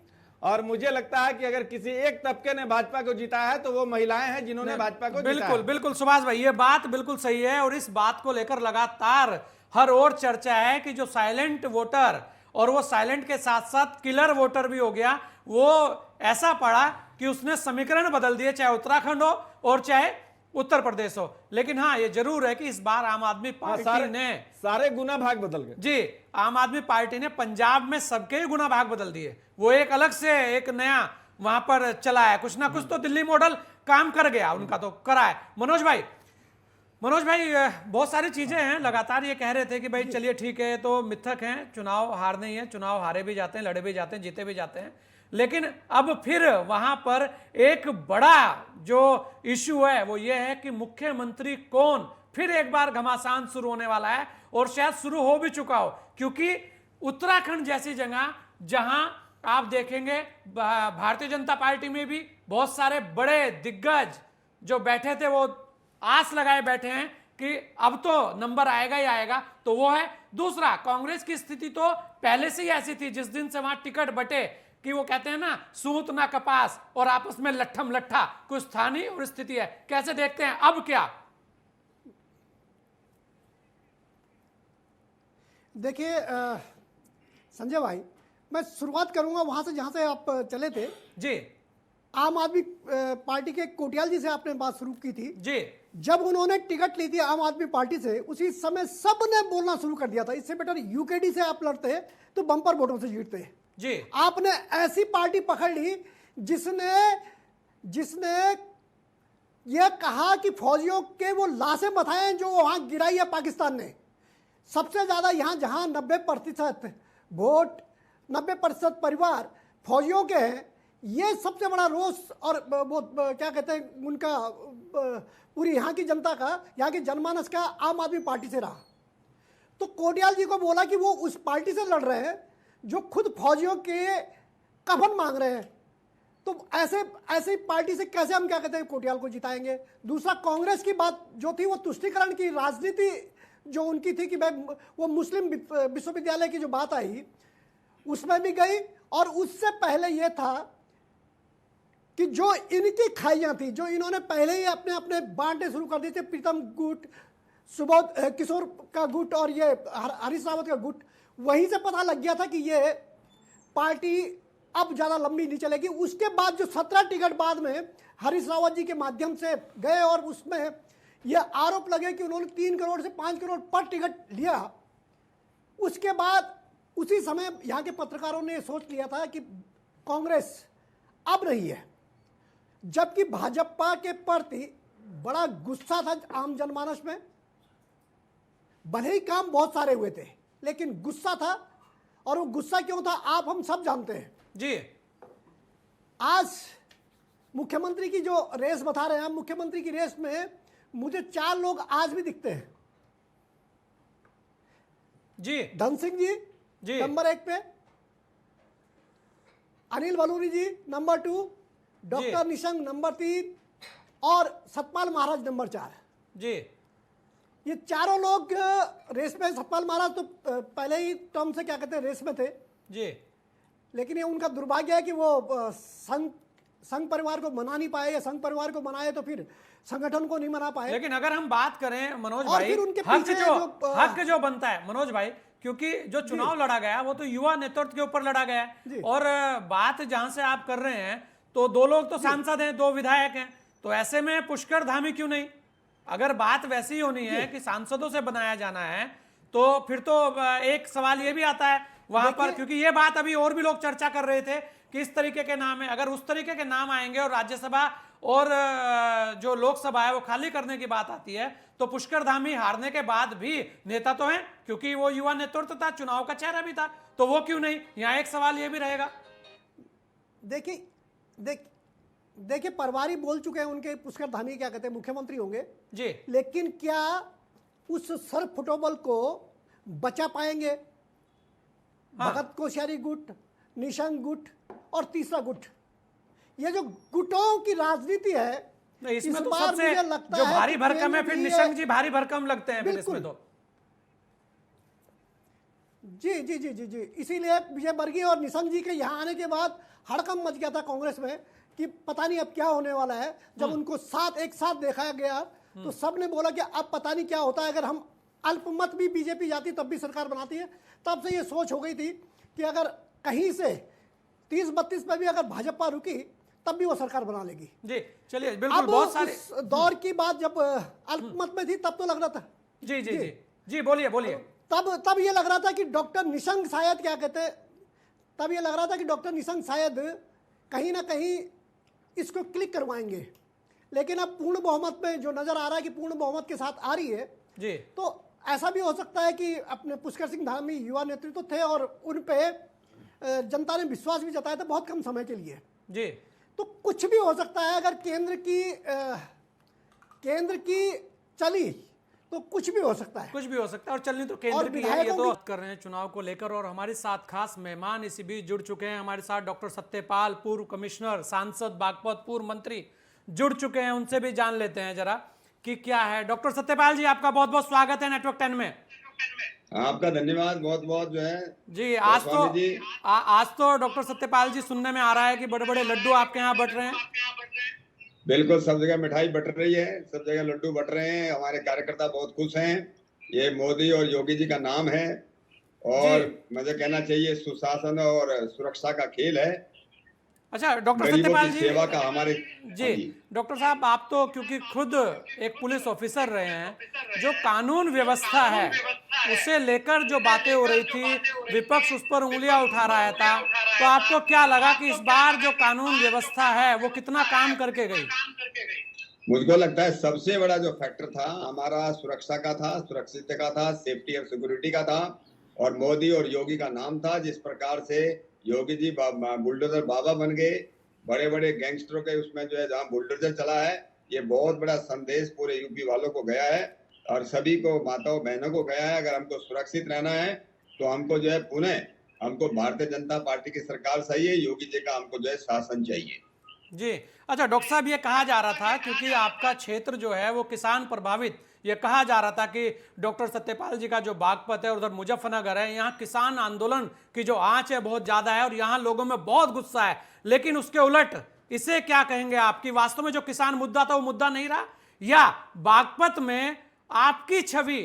S4: और मुझे लगता है कि अगर किसी एक तबके ने भाजपा को जिताया है तो वो महिलाएं हैं जिन्होंने भाजपा को जिताया।
S1: बिल्कुल सुभाष भाई, ये बात बिल्कुल सही है, और इस बात को लेकर लगातार हर ओर चर्चा है कि जो साइलेंट वोटर, और वो साइलेंट के साथ साथ किलर वोटर भी हो गया, वो ऐसा पड़ा कि उसने समीकरण बदल दिए, चाहे उत्तराखंड हो और चाहे उत्तर प्रदेश हो। लेकिन हाँ, ये जरूर है कि इस बार आम आदमी पार्टी ने
S4: सारे गुना भाग बदल गए
S1: जी। आम आदमी पार्टी ने पंजाब में सबके ही गुना भाग बदल दिए, वो एक अलग से एक नया वहां पर चला है, कुछ ना कुछ तो दिल्ली मॉडल काम कर गया उनका, तो करा है। मनोज भाई बहुत सारी चीजें हैं, लगातार ये कह रहे थे कि भाई चलिए ठीक है, तो मिथक हैं, चुनाव हारने ही है, चुनाव हारे भी जाते हैं, लड़े भी जाते हैं, जीते भी जाते हैं, लेकिन अब फिर वहां पर एक बड़ा जो इश्यू है वो ये है कि मुख्यमंत्री कौन, फिर एक बार घमासान शुरू होने वाला है, और शायद शुरू हो भी चुका हो, क्योंकि उत्तराखंड जैसी जगह जहां आप देखेंगे भारतीय जनता पार्टी में भी बहुत सारे बड़े दिग्गज जो बैठे थे वो आस लगाए बैठे हैं कि अब तो नंबर आएगा ही आएगा, तो वो है। दूसरा, कांग्रेस की स्थिति तो पहले से ही ऐसी थी, जिस दिन से वहां टिकट बटे कि वो कहते हैं ना, सूत ना कपास और आपस में लट्ठम लट्ठा, कुछ था नहीं और स्थिति है। कैसे देखते हैं अब क्या?
S5: देखिए संजय भाई, मैं शुरुआत करूंगा वहां से जहां से आप चले थे
S1: जी।
S5: आम आदमी पार्टी के कोटियाल जी से आपने बात शुरू की थी
S1: जी।
S5: जब उन्होंने टिकट ली थी आम आदमी पार्टी से, उसी समय सब ने बोलना शुरू कर दिया था इससे बेटर यूकेडी से आप लड़ते तो बम्पर वोटों से जीतते
S1: जी।
S5: आपने ऐसी पार्टी पकड़ ली जिसने यह कहा कि फौजियों के वो लाशें बताएं जो वहां गिराई है पाकिस्तान ने। सबसे ज्यादा यहां जहां 90% वोट, 90% परिवार फौजियों के हैं, ये सबसे बड़ा रोष और वो क्या कहते हैं उनका पूरी यहाँ की जनता का, यहाँ की जनमानस का आम आदमी पार्टी से रहा। तो कोटियाल जी को बोला कि वो उस पार्टी से लड़ रहे हैं जो खुद फौजियों के कफन मांग रहे हैं, तो ऐसे पार्टी से कैसे हम क्या कहते हैं कोटियाल को जिताएंगे। दूसरा, कांग्रेस की बात जो थी वो तुष्टीकरण की राजनीति जो उनकी थी कि भाई वो मुस्लिम विश्वविद्यालय की जो बात आई उसमें भी गई, और उससे पहले ये था कि जो इनकी खाइयां थी, जो इन्होंने पहले ही अपने अपने बांटने शुरू कर दिए थे, प्रीतम गुट, सुबोध किशोर का गुट और ये हरीश रावत का गुट, वहीं से पता लग गया था कि ये पार्टी अब ज़्यादा लंबी नहीं चलेगी। उसके बाद जो 17 टिकट बाद में हरीश रावत जी के माध्यम से गए और उसमें यह आरोप लगे कि उन्होंने 3 करोड़ से 5 करोड़ पर टिकट लिया, उसके बाद उसी समय यहाँ के पत्रकारों ने सोच लिया था कि कांग्रेस अब रही है, जबकि भाजपा के प्रति बड़ा गुस्सा था आम जनमानस में। भले ही काम बहुत सारे हुए थे लेकिन गुस्सा था, और वो गुस्सा क्यों था आप हम सब जानते हैं
S1: जी।
S5: आज मुख्यमंत्री की जो रेस बता रहे हैं हम, मुख्यमंत्री की रेस में मुझे 4 लोग आज भी दिखते हैं
S1: जी।
S5: धन सिंह जी नंबर 1 पे, अनिल बलूनी जी नंबर 2, डॉक्टर निशंक नंबर 3 और सतपाल महाराज नंबर 4
S1: जी।
S5: ये चारों लोग रेस में। सतपाल महाराज तो पहले ही टर्म से क्या कहते हैं रेस में थे
S1: जी,
S5: लेकिन ये उनका दुर्भाग्य है कि वो संघ परिवार को मना नहीं पाए, या संघ परिवार को मनाए तो फिर संगठन को नहीं मना पाए।
S1: लेकिन अगर हम बात करें मनोज
S5: और
S1: भाई,
S5: फिर उनके
S1: हक
S5: पीछे
S1: हक जो बनता है मनोज भाई, क्योंकि जो चुनाव लड़ा गया वो तो युवा नेतृत्व के ऊपर लड़ा गया है, और बात जहां से आप कर रहे हैं तो 2 लोग तो सांसद हैं, 2 विधायक हैं, तो ऐसे में पुष्कर धामी क्यों नहीं? अगर बात वैसी होनी है कि सांसदों से बनाया जाना है तो फिर तो एक सवाल ये भी आता है वहां पर, क्योंकि ये बात अभी और भी लोग चर्चा कर रहे थे कि इस तरीके के नाम है, अगर उस तरीके के नाम आएंगे और राज्यसभा और जो लोकसभा है वो खाली करने की बात आती है तो पुष्कर धामी हारने के बाद भी नेता तो हैं, क्योंकि वो युवा नेतृत्व था, चुनाव का चेहरा भी था, तो वो क्यों नहीं? यहाँ एक सवाल ये भी रहेगा।
S5: देखिए परवारी बोल चुके हैं उनके, पुष्कर धामी क्या कहते हैं मुख्यमंत्री होंगे
S1: जी,
S5: लेकिन क्या उस सर फुटबॉल को बचा पाएंगे? भगत कोश्यारी गुट, निशंक गुट और तीसरा गुट, ये जो गुटों की राजनीति है
S1: इसमें तो सबसे जो भारी भरकम है, फिर निशंक जी भारी भरकम लगते हैं फिर इसमें तो।
S5: जी जी जी जी जी इसीलिए विजय वर्गीय और निशंक जी के यहाँ आने के बाद हड़कंप मच गया था कांग्रेस में कि पता नहीं अब क्या होने वाला है। जब उनको एक साथ देखा गया तो सब ने बोला कि अब पता नहीं क्या होता है, अगर हम अल्पमत भी बीजेपी जाती तब भी सरकार बनाती है। तब से ये सोच हो गई थी कि अगर कहीं से 30-32 में भी अगर भाजपा रुकी तब भी वो सरकार बना लेगी।
S1: जी चलिए, बिल्कुल। बहुत सारे
S5: दौर की बात जब अल्पमत में थी तब तो लग रहा था।
S1: जी जी जी जी बोलिए बोलिए।
S5: तब ये लग रहा था कि डॉक्टर निशंक शायद क्या कहते, तब ये लग रहा था कि डॉक्टर निशंक शायद कहीं ना कहीं इसको क्लिक करवाएंगे, लेकिन अब पूर्ण बहुमत में जो नजर आ रहा है कि पूर्ण बहुमत के साथ आ रही है
S1: जी,
S5: तो ऐसा भी हो सकता है कि अपने पुष्कर सिंह धामी युवा नेतृत्व थे और उन पे जनता ने विश्वास भी जताया था बहुत कम समय के लिए
S1: जी,
S5: तो कुछ भी हो सकता है। अगर केंद्र की चली तो कुछ भी हो सकता है।
S1: कुछ भी हो सकता है। और चलनी तो केंद्र
S5: और
S1: की है, ये
S5: विधायकों
S1: तो
S5: की-
S1: बात कर रहे हैं चुनाव को लेकर। और हमारे साथ खास मेहमान इसी बीच जुड़ चुके हैं। हमारे साथ डॉक्टर सत्यपाल, पूर्व कमिश्नर, सांसद बागपत, पूर्व मंत्री जुड़ चुके हैं। उनसे भी जान लेते हैं जरा कि क्या है। डॉक्टर सत्यपाल जी, आपका बहुत बहुत स्वागत है नेटवर्क 10 में।
S6: आपका धन्यवाद बहुत बहुत जो है
S1: जी आज तो
S6: गोस्वामी जी।
S1: आज तो डॉक्टर सत्यपाल जी सुनने में आ रहा है कि बड़े बड़े लड्डू आपके यहाँ बट रहे हैं।
S6: बिल्कुल, सब जगह मिठाई बट रही है, सब जगह लड्डू बट रहे हैं। हमारे कार्यकर्ता बहुत खुश हैं। ये मोदी और योगी जी का नाम है और मुझे कहना चाहिए सुशासन और सुरक्षा का खेल है।
S1: अच्छा डॉक्टर
S6: गरीबों
S1: सत्यपाल
S6: की
S1: जी,
S6: सेवा का हमारे
S1: जी डॉक्टर साहब, आप तो क्योंकि खुद एक पुलिस ऑफिसर रहे हैं, जो कानून व्यवस्था है उसे लेकर जो बातें हो रही थी, विपक्ष उस पर उंगलियां उठा रहा था, तो आपको क्या लगा कि इस बार जो कानून व्यवस्था है वो कितना काम करके गई?
S6: मुझको लगता है सबसे बड़ा जो फैक्टर था हमारा सुरक्षा का था, सुरक्षित का था, सेफ्टी और सिक्योरिटी का था। और मोदी और योगी का नाम था। जिस प्रकार से योगी जी बुलडोजर बाबा बन गए, बड़े बड़े गैंगस्टरों के उसमें जो है जहाँ बुलडोजर चला है, ये बहुत बड़ा संदेश पूरे यूपी वालों को गया है और सभी को, माताओं बहनों को गया है। अगर हमको सुरक्षित रहना है तो हमको जो है पुनः हमको भारतीय जनता पार्टी की सरकार चाहिए, योगी जी का हमको जो है शासन चाहिए।
S1: जी अच्छा डॉक्टर साहब, ये कहा जा रहा था क्योंकि आपका क्षेत्र जो है वो किसान प्रभावित, ये कहा जा रहा था कि डॉक्टर सत्यपाल जी का जो बागपत है, उधर मुजफ्फरनगर है, यहाँ किसान आंदोलन की जो आंच है बहुत ज्यादा है और यहाँ लोगों में बहुत गुस्सा है। लेकिन उसके उलट इसे क्या कहेंगे आप कि वास्तव में जो किसान मुद्दा था वो मुद्दा नहीं रहा, या बागपत में आपकी छवि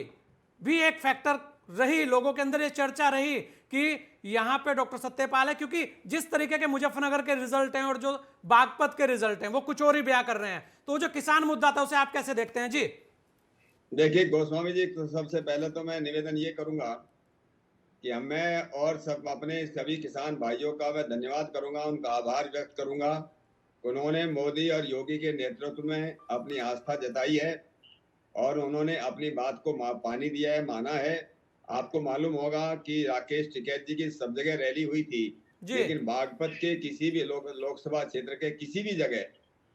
S1: भी एक फैक्टर रही, लोगों के अंदर ये चर्चा रही कि यहाँ पे डॉक्टर सत्यपाल है, क्योंकि जिस तरीके के मुजफ्फरनगर के रिजल्ट हैं और जो बागपत के रिजल्ट हैं वो कुछ और ही बयां कर रहे हैं, तो जो किसान मुद्दा था उसे आप कैसे देखते हैं? जी
S6: देखिए गोस्वामी जी, तो सबसे पहले तो मैं निवेदन ये करूंगा कि मैं और सब अपने सभी किसान भाइयों का मैं धन्यवाद करूंगा, उनका आभार व्यक्त करूंगा। उन्होंने मोदी और योगी के नेतृत्व में अपनी आस्था जताई है और उन्होंने अपनी बात को पानी दिया है, माना है। आपको मालूम होगा कि राकेश टिकैत जी की सब जगह रैली हुई थी, लेकिन बागपत के किसी भी लोकसभा क्षेत्र के किसी भी जगह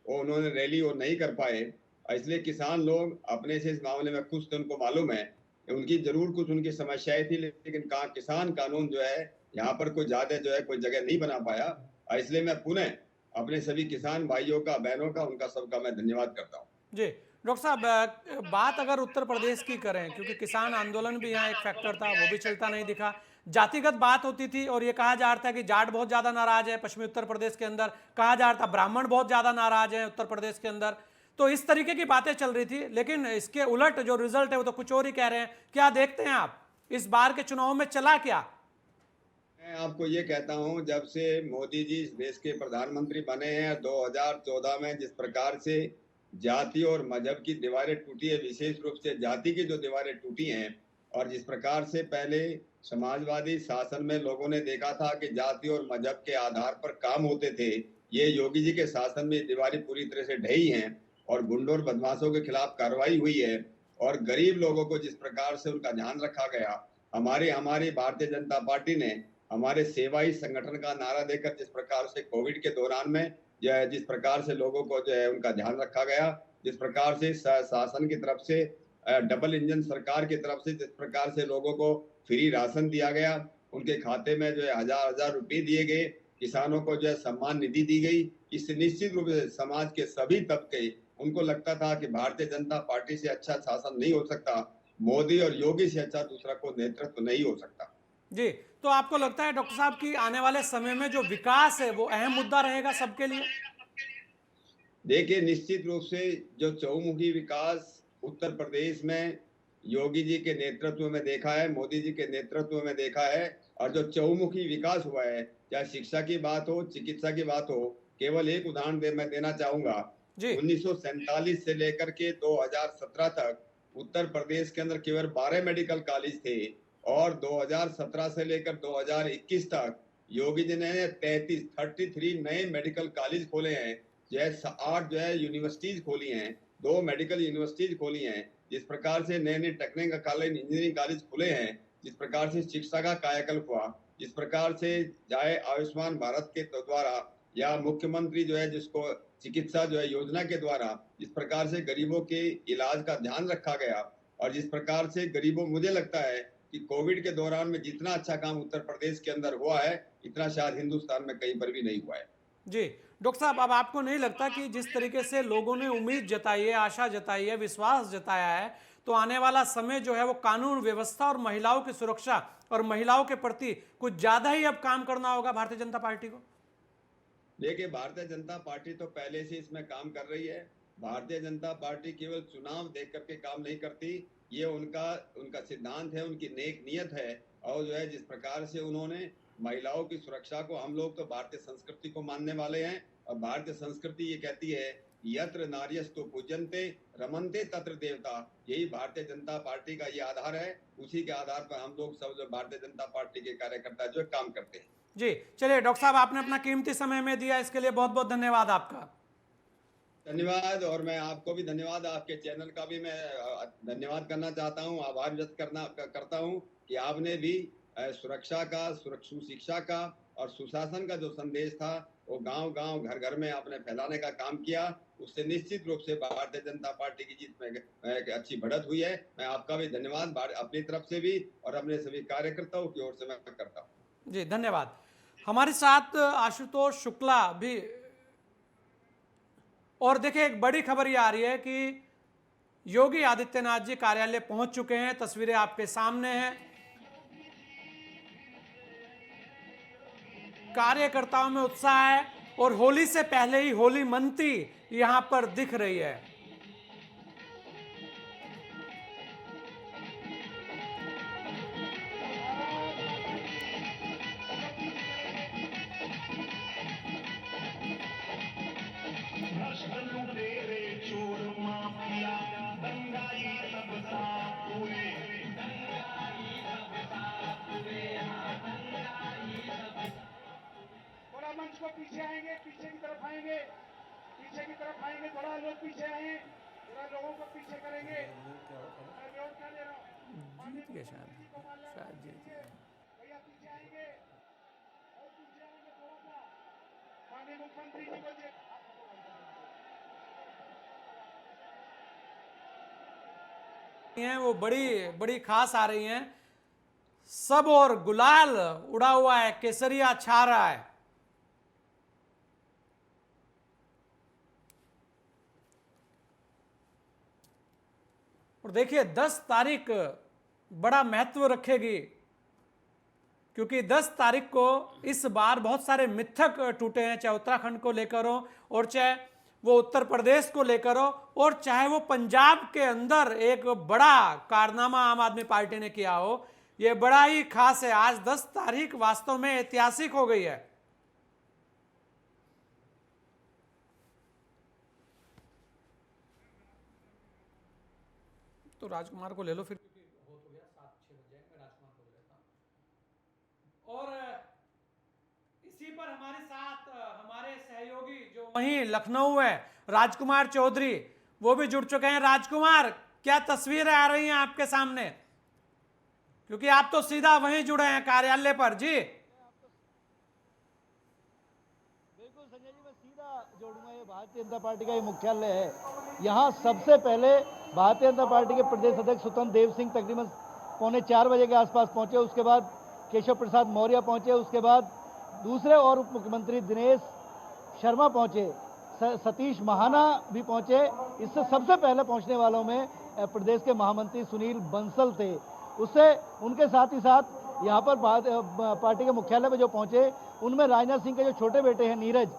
S6: वो उन्होंने रैली वो नहीं कर पाए। इसलिए किसान लोग अपने से इस मामले में खुश थे। उनको मालूम है उनकी जरूर कुछ उनकी समस्याएं थी, लेकिन किसान कानून जो है यहाँ पर कोई ज्यादा जो है कोई जगह नहीं बना पाया। इसलिए मैं पुनः अपने सभी किसान भाइयों का, बहनों का, उनका सबका मैं धन्यवाद करता हूँ।
S1: जी डॉक्टर साहब, बात अगर उत्तर प्रदेश की करें, क्योंकि किसान आंदोलन भी यहाँ एक फैक्टर था, वो भी चलता नहीं दिखा। जातिगत बात होती थी और ये कहा जा रहा था कि जाट बहुत ज्यादा नाराज है पश्चिमी उत्तर प्रदेश के अंदर, कहा जा रहा था ब्राह्मण बहुत ज्यादा नाराज है उत्तर प्रदेश के अंदर, तो इस तरीके की बातें चल रही थी। लेकिन इसके उलट जो रिजल्ट है वो तो कुछ और ही कह रहे हैं। क्या देखते हैं आप इस बार के चुनाव में चला क्या?
S6: मैं आपको ये कहता हूँ, जब से मोदी जी इस देश के प्रधानमंत्री बने हैं 2014 में, जिस प्रकार से जाति और मजहब की दीवारें टूटी है, विशेष रूप से जाति की जो दीवारें टूटी हैं, और जिस प्रकार से पहले समाजवादी शासन में लोगों ने देखा था कि जाति और मजहब के आधार पर काम होते थे, ये योगी जी के शासन में दीवारें पूरी तरह से ढही हैं और गुंडों और बदमाशों के खिलाफ कार्रवाई हुई है और गरीब लोगों को जिस प्रकार से उनका ध्यान रखा गया। हमारी भारतीय जनता पार्टी ने हमारे सेवाई संगठन का नारा देकर जिस प्रकार से कोविड के दौरान में जिस प्रकार से लोगों को जो है उनका ध्यान रखा गया, जिस प्रकार से शासन की तरफ से डबल इंजन सरकार की तरफ से जिस प्रकार से लोगों को फ्री राशन दिया गया, उनके खाते में जो है हजार रुपए दिए गए, किसानों को जो है सम्मान निधि दी गई, इससे निश्चित रूप से समाज के सभी तबके, उनको लगता था कि भारतीय जनता पार्टी से अच्छा शासन नहीं हो सकता, मोदी और योगी से अच्छा दूसरा को नेतृत्व नहीं हो सकता।
S1: जी तो आपको लगता है डॉक्टर साहब कि आने वाले समय में जो विकास है वो अहम मुद्दा रहेगा सबके लिए?
S6: देखिए निश्चित रूप से जो चहुमुखी विकास उत्तर प्रदेश में योगी जी के नेतृत्व में देखा है, मोदी जी के नेतृत्व में देखा है, और जो चहुमुखी विकास हुआ है, चाहे शिक्षा की बात हो, चिकित्सा की बात हो, केवल एक उदाहरण मैं देना चाहूंगा। 1947 से लेकर के 2017 तक उत्तर प्रदेश के अंदर केवल 12 मेडिकल कॉलेज थे और 2017 से लेकर 2021 तक योगी जी ने 33 नए मेडिकल कॉलेज खोले हैं, जैसे 8 जो है यूनिवर्सिटीज खोली हैं, 2 मेडिकल यूनिवर्सिटीज खोली हैं, जिस प्रकार से नए नए टेक्निकल कॉलेज, इंजीनियरिंग कॉलेज खुले हैं, जिस प्रकार से शिक्षा का कायाकल्प हुआ, जिस प्रकार से चाहे आयुष्मान भारत के द्वारा या मुख्यमंत्री जो है जिसको चिकित्सा जो है योजना के द्वारा जिस प्रकार से गरीबों के इलाज का ध्यान रखा गया, और जिस प्रकार से गरीबों, मुझे लगता है कि कोविड के दौरान में जितना अच्छा काम उत्तर प्रदेश के अंदर हुआ है, इतना शायद हिंदुस्तान में कहीं पर भी नहीं हुआ है।
S1: जी डॉक्टर साहब, अब आपको नहीं लगता कि जिस तरीके से लोगों ने उम्मीद जताई है, आशा जताई है, विश्वास जताया है, तो आने वाला समय जो है वो कानून व्यवस्था और महिलाओं की सुरक्षा और महिलाओं के प्रति कुछ ज्यादा ही अब काम करना होगा भारतीय जनता पार्टी को?
S6: देखिए, भारतीय जनता पार्टी तो पहले से इसमें काम कर रही है। भारतीय जनता पार्टी केवल चुनाव देख करके काम नहीं करती, ये उनका सिद्धांत है, उनकी नेक नियत है। और जो है जिस प्रकार से उन्होंने महिलाओं की सुरक्षा को, हम लोग तो भारतीय संस्कृति को मानने वाले हैं, और भारतीय संस्कृति ये कहती है यत्र नार्यस्तु पूज्यन्ते रमन्ते तत्र देवता। यही भारतीय जनता पार्टी का ये आधार है। उसी के आधार पर हम लोग सब जो भारतीय जनता पार्टी के कार्यकर्ता जो काम करते हैं।
S1: जी चलिए डॉक्टर साहब, आपने अपना कीमती समय में दिया, इसके लिए बहुत बहुत धन्यवाद आपका।
S6: धन्यवाद। और मैं आपको भी धन्यवाद, आपके चैनल का भी मैं धन्यवाद करना चाहता हूं, आभार व्यक्त करता हूं कि आपने भी सुरक्षा का, सुशिक्षा का और सुशासन का जो संदेश था वो गांव-गांव, घर-घर में आपने फैलाने का काम किया। उससे निश्चित रूप से भारतीय जनता पार्टी की जीत में एक अच्छी बढ़त हुई है। मैं आपका भी धन्यवाद अपनी तरफ से भी और अपने सभी कार्यकर्ताओं की ओर से मैं करता हूँ।
S1: जी धन्यवाद। हमारे साथ आशुतोष शुक्ला भी। और देखिए, एक बड़ी खबर ये आ रही है कि योगी आदित्यनाथ जी कार्यालय पहुंच चुके हैं। तस्वीरें आपके सामने हैं। कार्यकर्ताओं में उत्साह है और होली से पहले ही होली मनती यहां पर दिख रही है।
S7: मंच को पीछे आएंगे, पीछे की तरफ आएंगे, पीछे की तरफ आएंगे, थोड़ा लोग पीछे आए, थोड़ा लोगों को पीछे करेंगे।
S1: जीत गए शायद जीत गए।
S7: भैया पीछे आएंगे और पीछे आएंगे थोड़ा सा। माननीय मुख्यमंत्री जी को
S1: हैं वो बड़ी बड़ी खास आ रही हैं। सब और गुलाल उड़ा हुआ है, केसरिया छा रहा है। और देखिए 10 तारीख बड़ा महत्व रखेगी, क्योंकि 10 तारीख को इस बार बहुत सारे मिथक टूटे हैं, चाहे उत्तराखंड को लेकर हो और चाहे वो उत्तर प्रदेश को लेकर हो और चाहे वो पंजाब के अंदर एक बड़ा कारनामा आम आदमी पार्टी ने किया हो। ये बड़ा ही खास है। आज 10 तारीख वास्तव में ऐतिहासिक हो गई है। तो राजकुमार को ले लो फिर, हो तो गया 7-6 बज जाएंगे, राजकुमार को ले लेता हूं। और इसी पर हमारे साथ हमारे सहयोगी जो वहीं लखनऊ है, राजकुमार चौधरी, वो भी जुड़ चुके हैं। राजकुमार, क्या तस्वीरें आ रही हैं आपके सामने, क्योंकि आप तो सीधा वहीं जुड़े हैं कार्यालय पर? जी
S8: बिल्कुल संजय जी, मैं सीधा जोड़ूंगा। ये भारतीय जनता पार्टी का ये मुख्यालय है। यहाँ सबसे पहले भारतीय जनता पार्टी के प्रदेश अध्यक्ष स्वतंत्र देव सिंह तकरीबन 3:45 बजे के आसपास पहुंचे। उसके बाद केशव प्रसाद मौर्य पहुंचे। उसके बाद दूसरे और उप मुख्यमंत्री दिनेश शर्मा पहुंचे, सतीश महाना भी पहुंचे। इससे सबसे पहले पहुंचने वालों में प्रदेश के महामंत्री सुनील बंसल थे। उससे उनके साथ ही साथ यहाँ पर पार्टी के मुख्यालय में जो पहुंचे उनमें राजनाथ सिंह के जो छोटे बेटे हैं नीरज,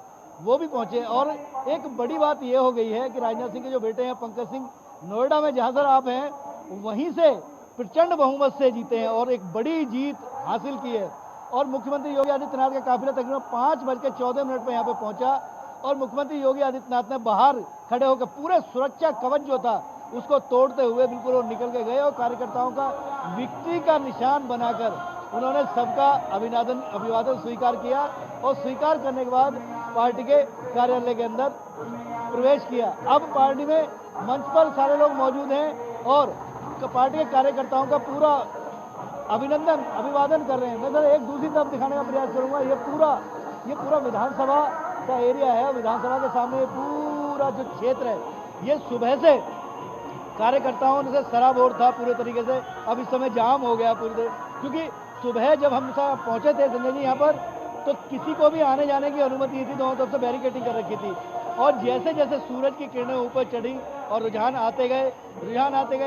S8: वो भी पहुंचे। और एक बड़ी बात ये हो गई है कि राजनाथ सिंह के जो बेटे हैं पंकज सिंह, नोएडा में जहाँ सर आप हैं वहीं से प्रचंड बहुमत से जीते हैं और एक बड़ी जीत हासिल की है। और मुख्यमंत्री योगी आदित्यनाथ का काफिला तकरीबन 5:14 पर यहाँ पे पहुंचा और मुख्यमंत्री योगी आदित्यनाथ ने बाहर खड़े होकर पूरे सुरक्षा कवच जो था उसको तोड़ते हुए बिल्कुल वो निकल के गए और कार्यकर्ताओं का विक्ट्री का निशान बनाकर उन्होंने सबका अभिवादन स्वीकार किया और स्वीकार करने के बाद पार्टी के कार्यालय के अंदर प्रवेश किया। अब पार्टी में मंच पर सारे लोग मौजूद हैं और पार्टी के कार्यकर्ताओं का पूरा अभिवादन कर रहे हैं। मैं सर एक दूसरी तरफ दिखाने का प्रयास करूंगा। ये पूरा विधानसभा का एरिया है। विधानसभा के सामने पूरा जो क्षेत्र है ये सुबह से कार्यकर्ताओं से सराबोर था पूरे तरीके से। अब इस समय जाम हो गया पूरी तरह, क्योंकि सुबह जब हम पहुंचे थे संजय जी यहाँ पर, तो किसी को भी आने जाने की अनुमति नहीं थी, दोनों तरफ से बैरिकेडिंग कर रखी थी। और जैसे जैसे सूरज की किरणें ऊपर चढ़ी और रुझान आते गए,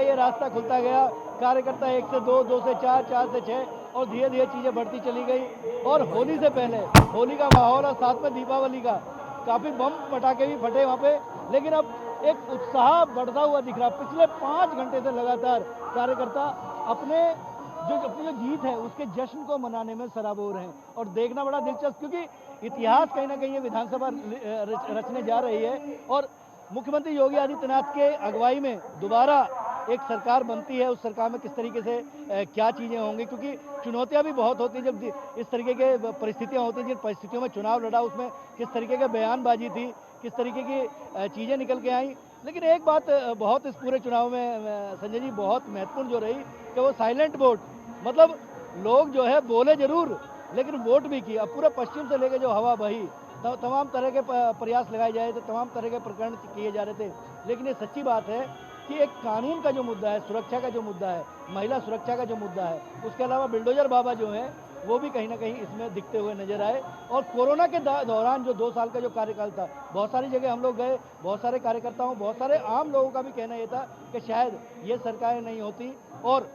S8: ये रास्ता खुलता गया। कार्यकर्ता 1 से 2, 2 से 4, 4 से 6 और धीरे धीरे चीज़ें बढ़ती चली गई। और होली से पहले होली का माहौल और साथ में दीपावली का काफ़ी बम पटाखे भी फटे वहाँ पे, लेकिन अब एक उत्साह बढ़ता हुआ दिख रहा। पिछले 5 घंटे से लगातार कार्यकर्ता अपनी जो जीत है उसके जश्न को मनाने में सराबोर हैं। और देखना बड़ा दिलचस्प, क्योंकि इतिहास कहीं ना कहीं ये विधानसभा रचने जा रही है और मुख्यमंत्री योगी आदित्यनाथ के अगुवाई में दोबारा एक सरकार बनती है। उस सरकार में किस तरीके से क्या चीज़ें होंगी, क्योंकि चुनौतियां भी बहुत होती हैं जब इस तरीके के परिस्थितियां होती हैं। जिन परिस्थितियों में चुनाव लड़ा उसमें किस तरीके की बयानबाजी थी, किस तरीके की चीज़ें निकल के आई। लेकिन एक बात बहुत इस पूरे चुनाव में संजय जी बहुत महत्वपूर्ण जो रही कि वो साइलेंट वोट, मतलब लोग जो है बोले जरूर लेकिन वोट भी किया। अब पूरे पश्चिम से लेकर जो हवा बही, तमाम तरह के प्रयास लगाए जाए थे, तमाम तरह के प्रकरण किए जा रहे थे, लेकिन ये सच्ची बात है कि एक कानून का जो मुद्दा है, सुरक्षा का जो मुद्दा है, महिला सुरक्षा का जो मुद्दा है, उसके अलावा बिल्डोजर बाबा जो हैं वो भी कहीं ना कहीं इसमें दिखते हुए नजर आए। और कोरोना के दौरान जो 2 साल का जो कार्यकाल था, बहुत सारी जगह हम लोग गए, बहुत सारे कार्यकर्ताओं, बहुत सारे आम लोगों का भी कहना ये था कि शायद ये सरकारें नहीं होती। और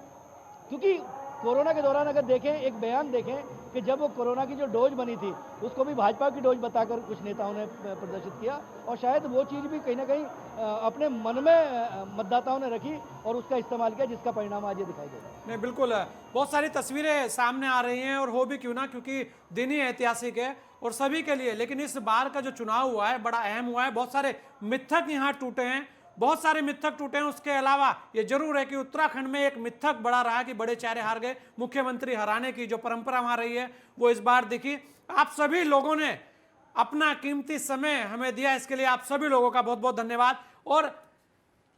S8: क्योंकि कोरोना के दौरान अगर देखें, एक बयान देखें कि जब वो कोरोना की जो डोज बनी थी उसको भी भाजपा की डोज बताकर कुछ नेताओं ने प्रदर्शित किया, और शायद वो चीज़ भी कहीं ना कहीं अपने मन में मतदाताओं ने रखी और उसका इस्तेमाल किया, जिसका परिणाम आज ये दिखाई दे रहा है।
S1: नहीं, बिल्कुल बहुत सारी तस्वीरें सामने आ रही हैं, और हो भी क्यों ना, क्योंकि दिन ही ऐतिहासिक है और सभी के लिए। लेकिन इस बार का जो चुनाव हुआ है बड़ा अहम हुआ है। बहुत सारे मिथक यहाँ टूटे हैं, बहुत सारे मिथक टूटे हैं। उसके अलावा ये जरूर है कि उत्तराखंड में एक मिथक बड़ा रहा कि बड़े चेहरे हार गए। मुख्यमंत्री हराने की जो परंपरा वहां रही है वो इस बार दिखी। आप सभी लोगों ने अपना कीमती समय हमें दिया, इसके लिए आप सभी लोगों का बहुत बहुत धन्यवाद। और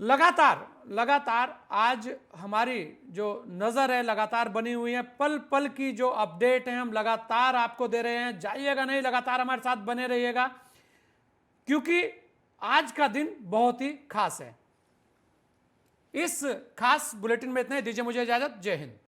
S1: लगातार आज हमारी जो नजर है लगातार बनी हुई है, पल पल की जो अपडेट है हम लगातार आपको दे रहे हैं। जाइएगा नहीं, लगातार हमारे साथ बने रहिएगा, क्योंकि आज का दिन बहुत ही खास है। इस खास बुलेटिन में इतना ही। दीजिए मुझे इजाजत। जय हिंद।